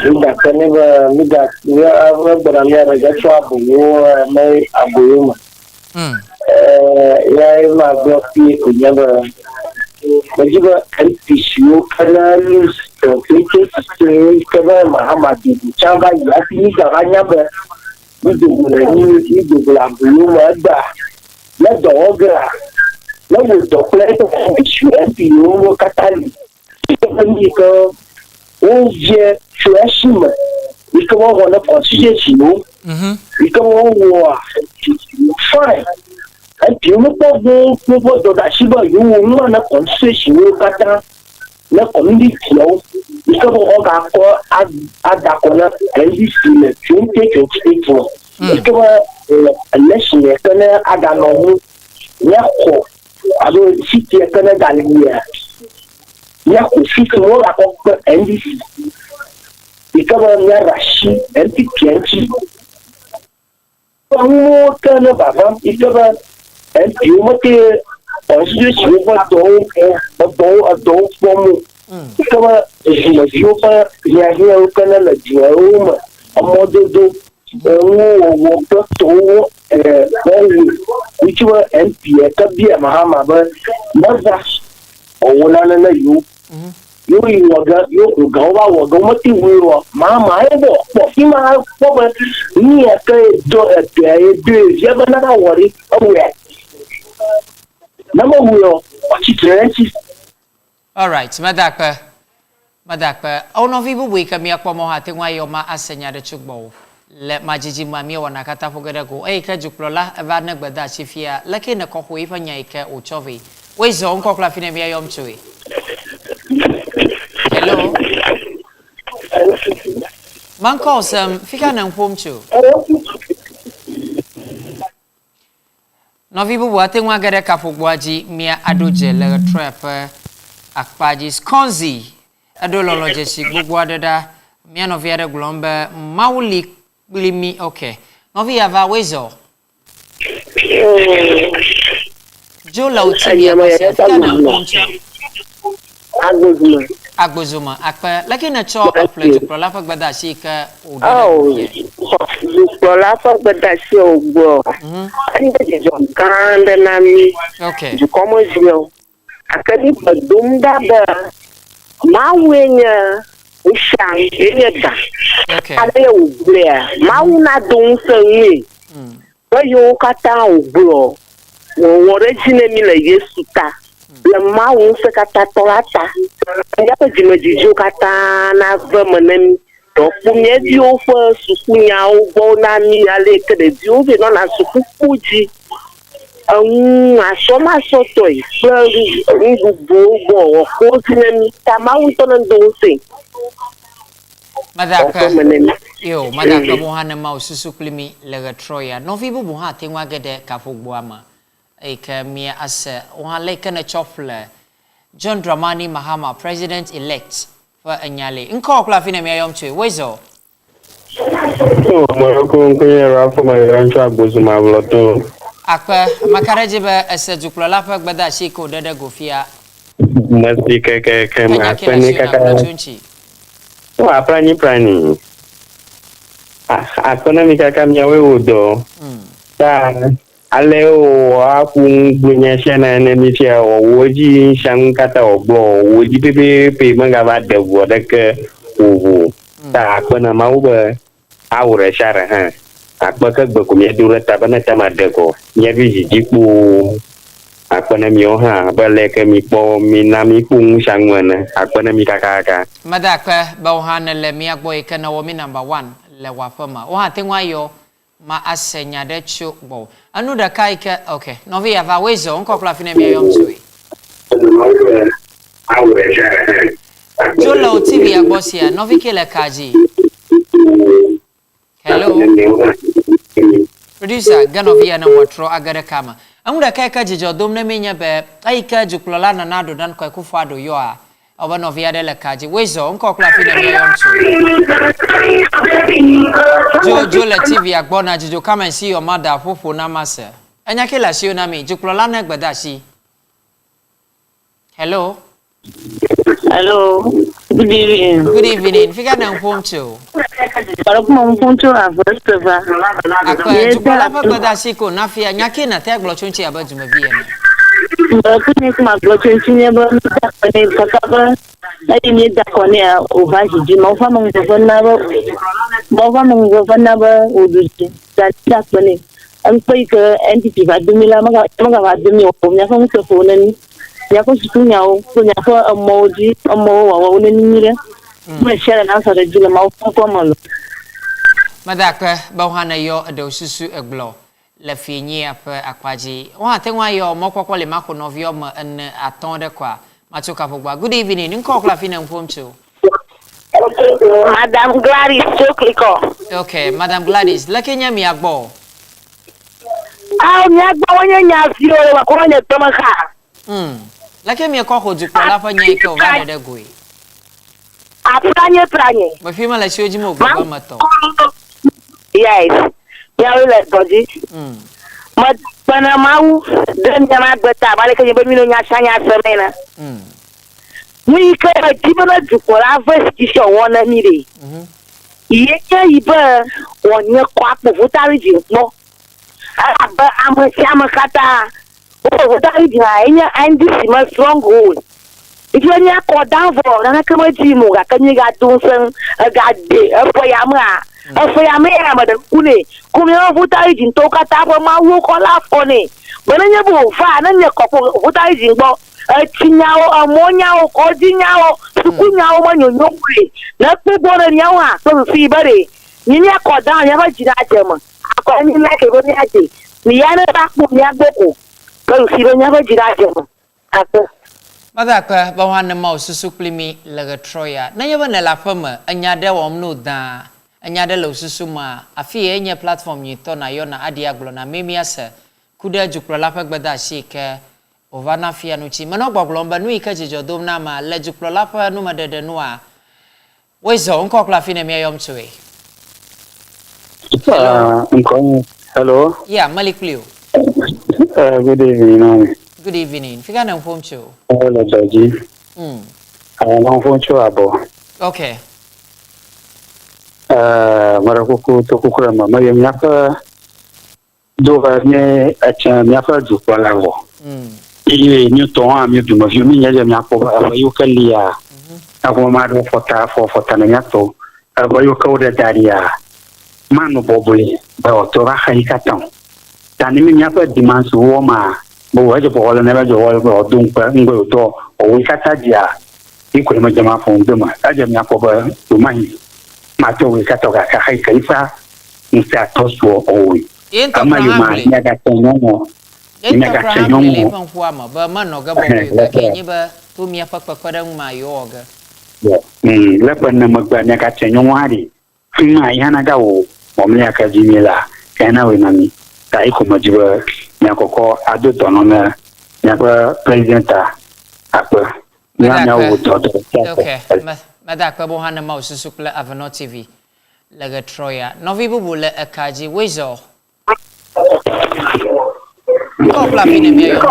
Mida kaneba mida ya abara ya raga chabu yo mai abuyuma. Ya ma bloki kunyaba. Majiba antisio kanalus to kike kaba Mahama di chamba ya ti garanya ba. Ni do abuyuma da. La dogra. La do pleto yo katali. Ko Oje chuashima ikawa wana potije chino ikawa wa fine anti mo po do da shiba yo mo na konse chino kata na community yo ikawa o ga ko adako na NDC le 2028 ikawa election e kana adano mu ya ko ado siti e kana galia ya kufika mora kwa NDC ikawa ya rashi NPPNG mo kana baba ikawa NPO mote onje chiwa do fomu ikawa jio pa ya kana la jio amodo do wo to ichiwa NPA kabia Mahama ba maza owona na yu yo ga wa ga mati wiro mama ebo po fima po ba ni aka do e de je ba na wori owe Number one, what you All right, Madakpa. Ono vibu wika mi akwa moha tengwa yoma asenya de chukbo. Le majiji mami wana kata fogada go. Ka juklola evadne gbada chifia. Laki na kokwe ifa nyaike uchovi. Wezo onko kla fine mi ayom chui. Hello. Manko fika na mpomchu. No vibu wa tengwa gada kafogwaji mia adoje le trap akpaji skonzi. Adololo jesi gbogbo adada mi no via de glombe mauli blimi okay no via va wezo jola uti ya kana poncho agbozuma akpa lakini cho afle pro la fagbada shika pro la fagbada shi ogbo ani de jo kan na mi okay du como je akani badum da ba Mawenya ushang eleda. Ale ugbea. Mawuna don senye. Yo kata ugbo. Wo regine mi le Yesuta. Le mawun se kata torata. Ya pe jimejijo kata na vemenem. To punye di o fo sukunya ugbo na mi ale kede di o be no na sukupuji. Asoma sotoi ngubo ko tinemi tamawu tonan donse madaka mohana ma ususu klimi lega troya no vibu buha tengwa gede kafogboama eka mi ase oha leka na chofle John Dramani Mahama president elect for anyale inko kla fina mi ayom chwe wezo Morocco nkuyera for my rancho agbozuma vloto Akpa makaraje ba asajuklo la fa gbada shiko dada gofia masti ke ma pani kaka o aprani akona mi kaka miawe udo ta aleo apu gbunya shana na mi tia o woji shankata ogbo woji pepe manga ba de wodake owo ta akona mauba awure shara ha akbaka gbakumya dura tabana tamadeko nyabi jiku akwana mioha baleke mi po minami kung shangwana akwana mi kakaka madaka bauhana le miagbo ikana wo mi number 1 le wafama wa tengwa yo ma asenya de chukbo anu da kaika okay no via va wezo onko kla fine mi yom chui Jolo TV agbosia no vikele kaji Hello. Producer, gano via na watro agada kama. Amuda kaika jijo domne menya be aika juklola na nado dan kwa kufado yoa. Oba no via de la kaji. Wezo, onko kula fina via yomchu. Jojo le TV agbona jijo come and see your mother fofo na masa. Anya kila shio na mi juklola na gbadashi. Hello. Hello. Good evening. Good evening. Fika na mpomcho. Mpomcho avostava. Akwa juklola fa gbadashi ko nafia nyake na te aglochonchi abajuma via na. Kuni kuma aglochonchi ne ba ne kakaba. Ai ni da kone a ovaji ji ma fa mun governor ba oduji. Da kone. An pai ka entity ba dumila maga ba dumi o nya fa mun ko fonen. Ya ko sunya o kunya ko emoji wa wona nyire mo share na so de jile ma ko mo madaka bawhana yo ado susu eglo la finyi ap akwaji wa tenwa yo mokokole mako novio ma en atonde kwa machoka fogwa good evening nko kla fina mpomcho Madam Gladys Chokliko okay Madam Gladys lakenya mi agbo mi agbo wonye nya fio wa ko nya tomaka Lake mi kwa hojuko la fa nyai ke ovade de goi. Pranye. Mafima la shoji mo gba mato. Yes. Ya wele doji. Bana mau den jama gbeta bale ke yebe mi no nya shanya semena. Ni ke jibana juko la fa skisho wona mi re. Iye ibe wonye kwa po futari ji mo. Aba amasiama kata Oh, that is nya and this is my stronghold. If you nya ko down for na kama ji mo ga kan ga dun san ga de afo ya ma da kune kuma yo futa ji to ka ta ba ma wo ko la fo ne Benanya bu fa na nye kopo uta izingbo tinyao amonyao kodinyao sukunyao manyonyo kure na pebore nyawo a so fi bare ni akoda nya ba jira jema akoni na ke bo ni ade ni yana ba ku ni agboko ko fi nya ba jira jema aka Madaka bawan mau susu plimi laga Troya na yaba na la fama anya de wom no da anya de lo susu ma afi enye platform ni to na yo na adi aglo na memi asa kuda jukro la pagbada shike ovana fia no chi mano gboglomba nu ika jejo dom na ma le jukro la pa nu madede no a wezo onko kla fine mi ayom twe Hello. Yeah, Malik Plio. Good evening. Good evening. Fika na phone show. Hello, Doji. I'm phone show abo. Okay. Marakuku tokukura mama yemyaka dova ne acha myaka dupala wo. Iye newton a mi duma vi mi nyaje myako abayo kalia. Ako maro fota na nyato. Abayo kauda daria. Mano bobole ba to ra haikatan. Tani mi myaka dimansu wo ma bo waje bo wala na jo wala bo dun pa ngo to o wi kata dia iko ma jama fon duma aje myako ba dumahi ma to wi kata ga ka hai kaifa nsa to so o wi ama yo ma nya ga tenyo nya ga tenyo le pon fu ama ba mano ga bo ga kenyi ba to mi afa pa da ma yo ga le pa na ma ba nya ga tenyo wari ma yana ga o mi aka jimila kana we mami ta iko ma jiba nya koko ado tono na nya ba presidenta apa nya wo to okay madaka bo hana ma susukla avano tv laga Troya novi bubule akaji wezo ko pla fine mi yo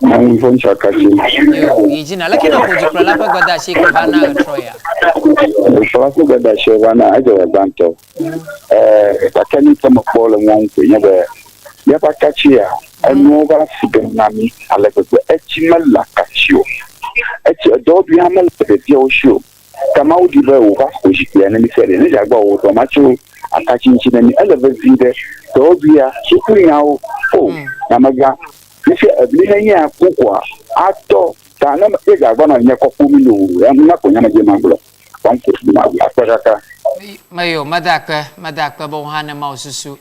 I'm going to akaji yo yijina lakini ko jukla la pagoda shi ko bana Troya so ko gada shi bana ajo banto takani kama polo nwanko nya ba ya pakachia anu ba sibe nami alego echimala kachio do bi amal de dio show kama udi ba o ba ko shi ya ni sele ni jagba o to macho akachi nchi ni eleve zide do bi ya shukuri yawo o na maga ise abli hanya kokwa ato ta na e jagba na nya kokko mi lo ya na ko nya na je manglo banko ma akaka mayo madaka bo hana ma susu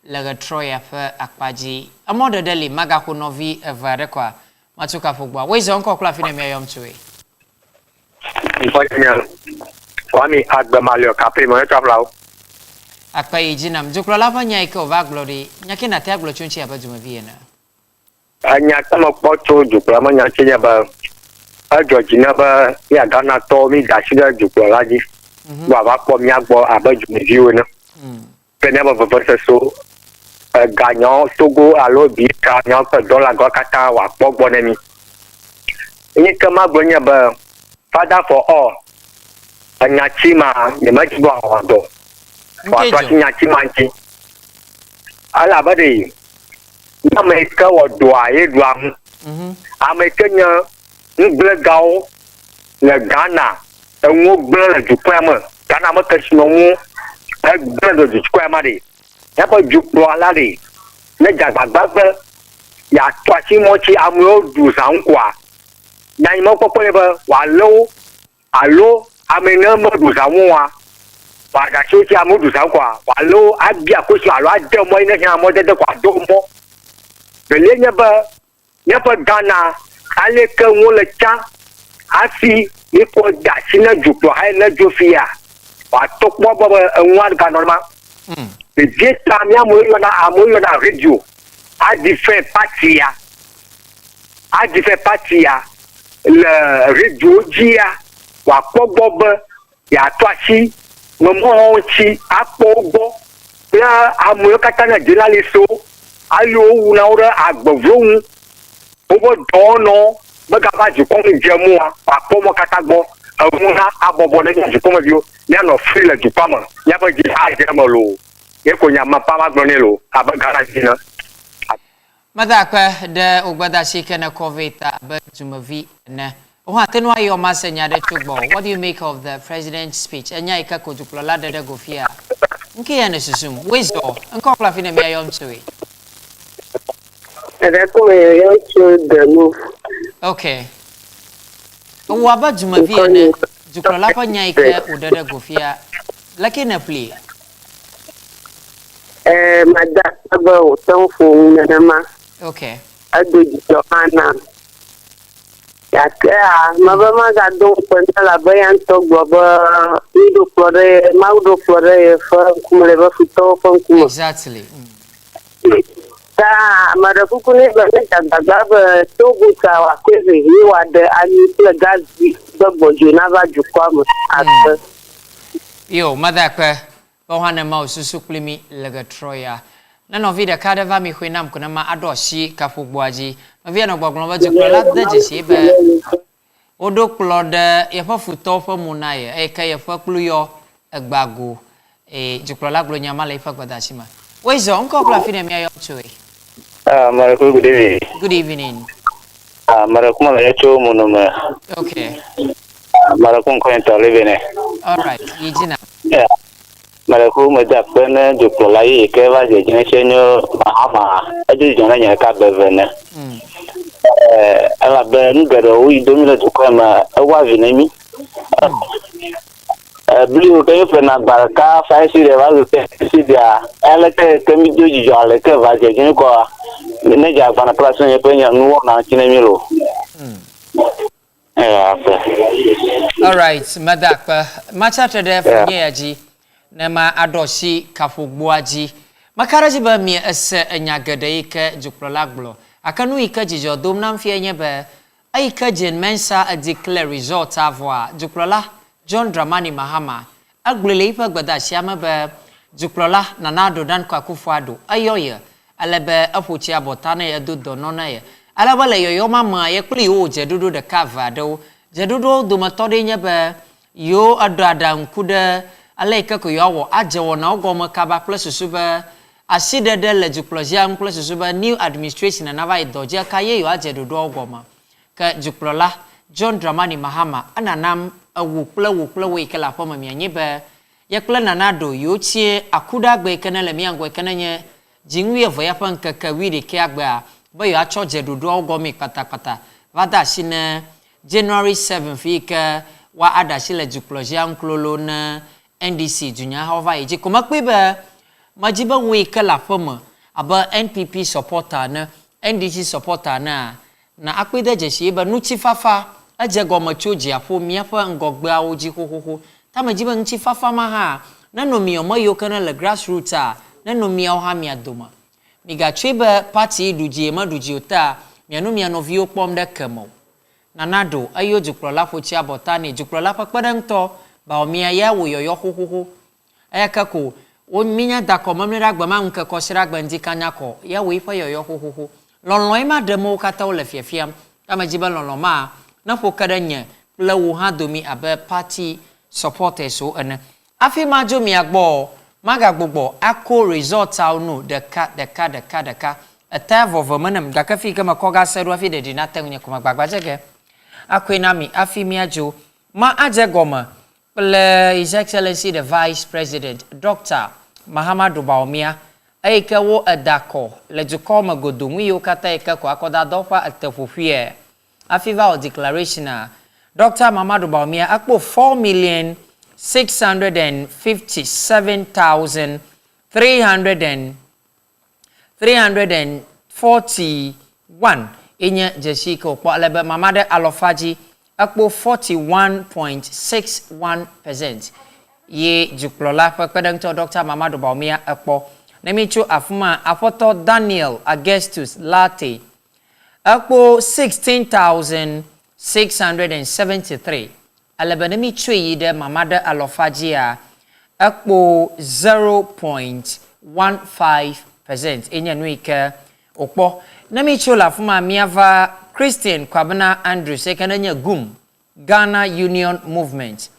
laga Troya fa akpaji amodo deli maga ko novi evare kwa matuka fogwa wezo onko kla fine mi ayom twe Ifanya wami agba malio kape mo tablaw akpa yijina mjuklo la panya iko va glory nyakina te aglo chunchi aba juma viena anya kama poto jukla mo nya chenya ba ajo jina ba ya gana to mi dashiga jukla laji wa ba po mi agbo aba juma viwe na pene ba ba so gagnant Togo alo bi gagnant dollar go kata wa po bonemi ni kama bonya ba father for all anyachima ne majibo awado wa to anyachima nchi ala bade America wo do aye do am America nya ngble gawo le Ghana enwo gble le jukwama Ghana ma kasino mu gble le jukwama de ya pa jukro ala de ne jagbagba ya twasi mochi amro du sankwa na imo popole ba wa lo alo amena mo du sanwa wa ga sochi amu du sankwa wa lo abia ko so alo ade mo ina hia mo de kwa do mo bele nya ba Ghana ale ka wo le cha asi iko da sina jukro ha na jofia wa tokpo ba enwa ga normal the data mi amoyo na radio a different party ya le radio jia wa pogbo ya twasi momo chi apogbo ya amoyo kata na jela leso ayo wu na ora agbovun obo dono baga ba ju kon jemu wa pomo kata gbo awuna abobo na ju kon bio ya no free le ju pama ya ba ji a jemo lo yeko nyama pama glonelo abagara jina madaka de ogbada shike na covid abajumavi na oha tenu ayo masenya de chugbo what do you make of the president's speech enya ika kojuklo la de gofia nke ya ne susum wezo nko kla fine me ayom twe Okay. Waba jumavia ne jukrola pa nyai ke udada gofia lakini play. Madaba utamfu nama. Okay. Ado Johanna. Ya mabama ga don kwanta la bayan to goba ido flore maudo flore fa kumle ba fito fa kuma. Exactly. Ta marafu kune ba ne ba to buka wa kwezi hiwa da ani pla gazi dobo jona ba jukwa mu asa. Yo madakwa Bohana ma susu klimi lega troya. Na no vida kada va mi khwinam kuna ma adoshi kafugwaji. No via no gbogbo ba jukla da jesi be. Odo klode ye fa futo fa munaye e ka ye fa kluyo egbago e jukla glo nyama le fa gbadashima. Wezo onko kla fine mi ayo choi. Maraku, good evening. Good evening. Maraku ma ya cho munuma. Okay. Maraku ko entolebene. All right. Yijina. Yeah. Maraku ma da pena jukla yi ke va je jine chenyo Mahama. Adi jona nya ka bevene. Ala be ngado wi domina jukla ma wa vinemi. Blue ke pena baraka fa si de va ke si dia. Ala ke mi joji jo ala ke va je jine ko ne ja bana place ne penya nuwo na chinemiro. All right, madakpa macha tede fonye aji na ma adoshi kafugboaji makaraji ba mi ese anyagade ike juprolaglo akanu ike jijo dom na mfie nye be aika jen mensa a declare result avoir juprola John Dramani Mahama aglele ipa gbada siama be juprola nanado dan kwa kufuado ayoye alebe apochi abotana ya dodo nona ye alabale yoyo mama ye kli o jedudu de kavado jedudu do matode nya be yo adada nkude alaika ko yo ajewo na ogomo kaba plus suba aside de le juplozia plus suba new administration na va idoje kaye yo ajedudu ogoma ka juplola John Dramani Mahama ananam wukla we kala poma mianye be ye kla nanado yo tie akuda gbe kenele miangwe kenanye jinwi vo ya pan kakawiri ke agba ba yo acho jedudu ogomi patakpata vada shine January 7th fika wa adashi le juplozia nklolo na NDC junya hova eji kuma kwibe majiba we kala poma aba NPP supporter na NDC supporter na akwide jeshi ba nuchi fafa aje gomachoji afo miafa ngogbe awoji hohoho tamajiba nchi fafa ma ha na no mi omo yo kana le grassroots na no mi ha mi adoma mi ga chebe party dujie maduji ota mianu miano vio pom de kemo na nado ayo jukrola fochi abotani jukrola pakpadento ba omia ya wo yoyo hohoho ayaka ko o minya da ko mamira gba ma nka ko shira gba ndi kanya ko ya wo ifa yoyo hohoho loloi ma demo kata o le fiafiam tamajiba loloma na fokadanya plawo ha domi abe party supporters so ene afi majo mi agbo maga gbogbo ako result no the ka a of manam da ka fi kama koga seru afi de dinata nya kuma gbagbajege akwena mi afi mi ajo ma aje goma His Excellency the Vice President Dr. Mahama Dubaumia aika wo adako lejuko magodunwi yokata eka kwa akoda dofa atafufie afiva o declaration Dr. Mahama Baumia akpo 4,657,341 inye jeshika okpo alebe mamade alofaji akpo 41.61% ye juklola pekpedengto Dr. Mahama Baumia akpo Nemichu afuma afoto Daniel Augustus Latte akpo 16,673 alabanemi chwe de mamada alofajia akpo 0.15% enya nuike okpo nemichu la fuma miava Christian Kwabena Andrews ekananya gum Ghana Union Movement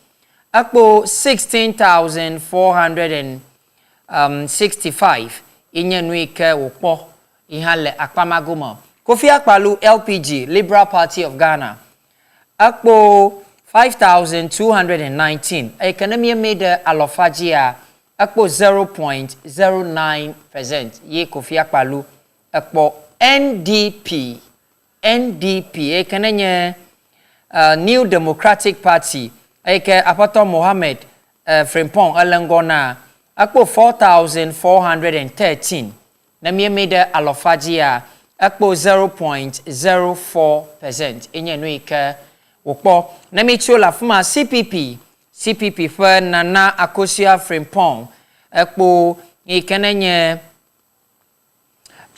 akpo 16,465 enya nuike okpo ihale akpamagoma Kofi Akpalu LPG Liberal Party of Ghana akpo 5,219 economy made alofajia akpo 0.09% ye Kofi Akpalu akpo NDP ekenenye New Democratic Party eke apato Mohammed Frimpong Alengona akpo 4,413 na miemede alofajia akpo 0.04% enye no ike wokpo na michola fuma CPP for Nana Akosia Frimpong akpo ikenenye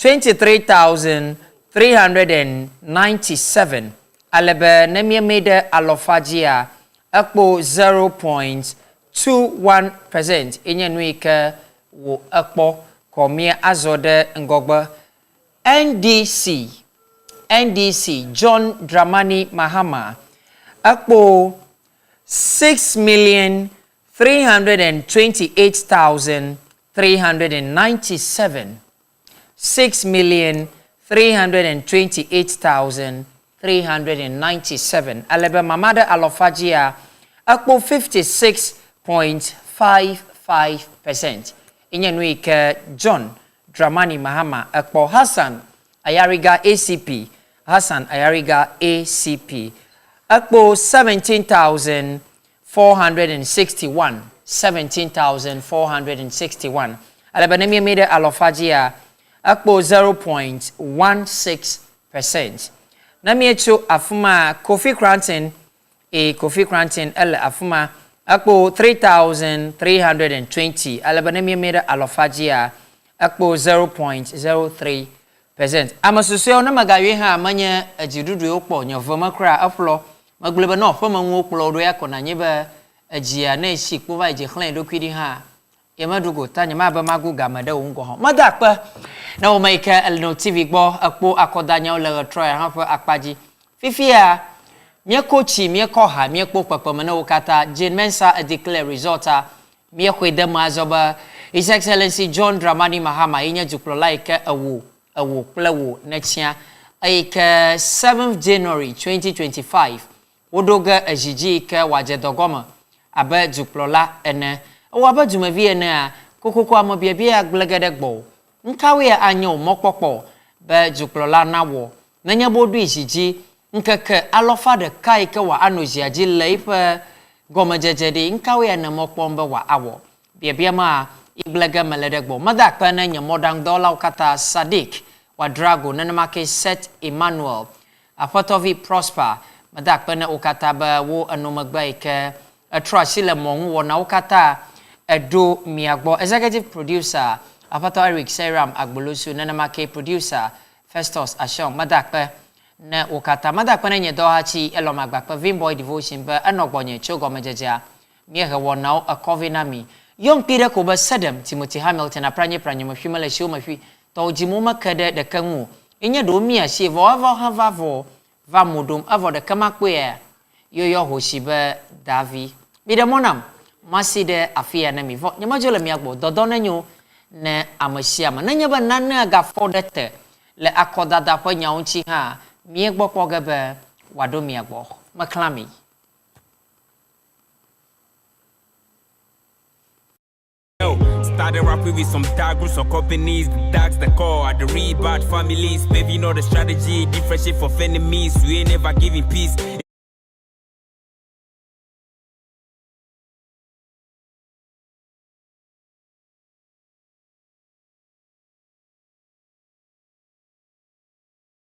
23,397 alebe nemiemede alofajia akpo 0.21% enye nuike wo akpo komia azode ngogba NDC John Dramani Mahama akpo 6,328,397 6,328,397 alebe mamada alofajia akpo 56.55% inye nuike John Dramani Mahama akpo Hassan Ayariga ACP akpo 17,461 alebe nemiemede alofajia akpo 0.16%. Namiecho afuma Kofi Cranton afuma akpo 3,320 alabane made alofajia akpo 0.03%. Amasusio na magawe ha manya ajidudu okpo nyovoma kra aflo magleba no fama nwo okpo do yakona nyeba ajia na eshi kpova eje klan do kwidi ha yamadugo tanya maba magu gamada ungo ho madakpa na o maika elno TV gbo akpo akodanya o le troy ha fo akpaji fifia mie kochi mie koha mie kpo papama na okata Jane Mensa declare resulta mie kwede mazoba His Excellency John Dramani Mahama inya juklo like awu plewo nexia ike 7th January 2025 wodoga ajiji ke wajedogoma abe juklola ene waba jumavi ene kokoko amobia aglegede gbo nkawe anyo mokpokpo be juklola nawo nanya bodu isiji nkeke alofa de kai ke wa anojiaji leipe goma jejede nkawe ene mokpombe wa awo bia ma iblega melede gbo madakpa na nya modang dola ukata Sadik wa Drago nanamake Set Emmanuel apotovi Prosper madakpa na ukata ba wo anomagba ike atrashile mongu wona ukata Edo Miagbo executive producer apato Eric Seram Agbolosu nanamake producer Festus Ashong madakpa na ukata madakpa na nye dohachi elomagbakpa Vimboy Devotion ba anogbonye chogo mejeja miehe wona akovinami Young Peter Koba Sedem Timothy Hamilton apranye mafimale show mafi to jimoma kede de kangu inya do mi a she vo va modom avo de kamakwe yo hoshibe Davi bide monam maside afia na mi vo nyama jole mi agbo dodo na nyu ne amashia ma nanya ba nan aga fodete le akodada po nyaunchi ha mi egbo pogebe wado mi agbo maklami Started rapping with some dark groups of companies, the darks, the core, the real bad families. Baby, you know the strategy, different shape of enemies. We ain't never giving peace.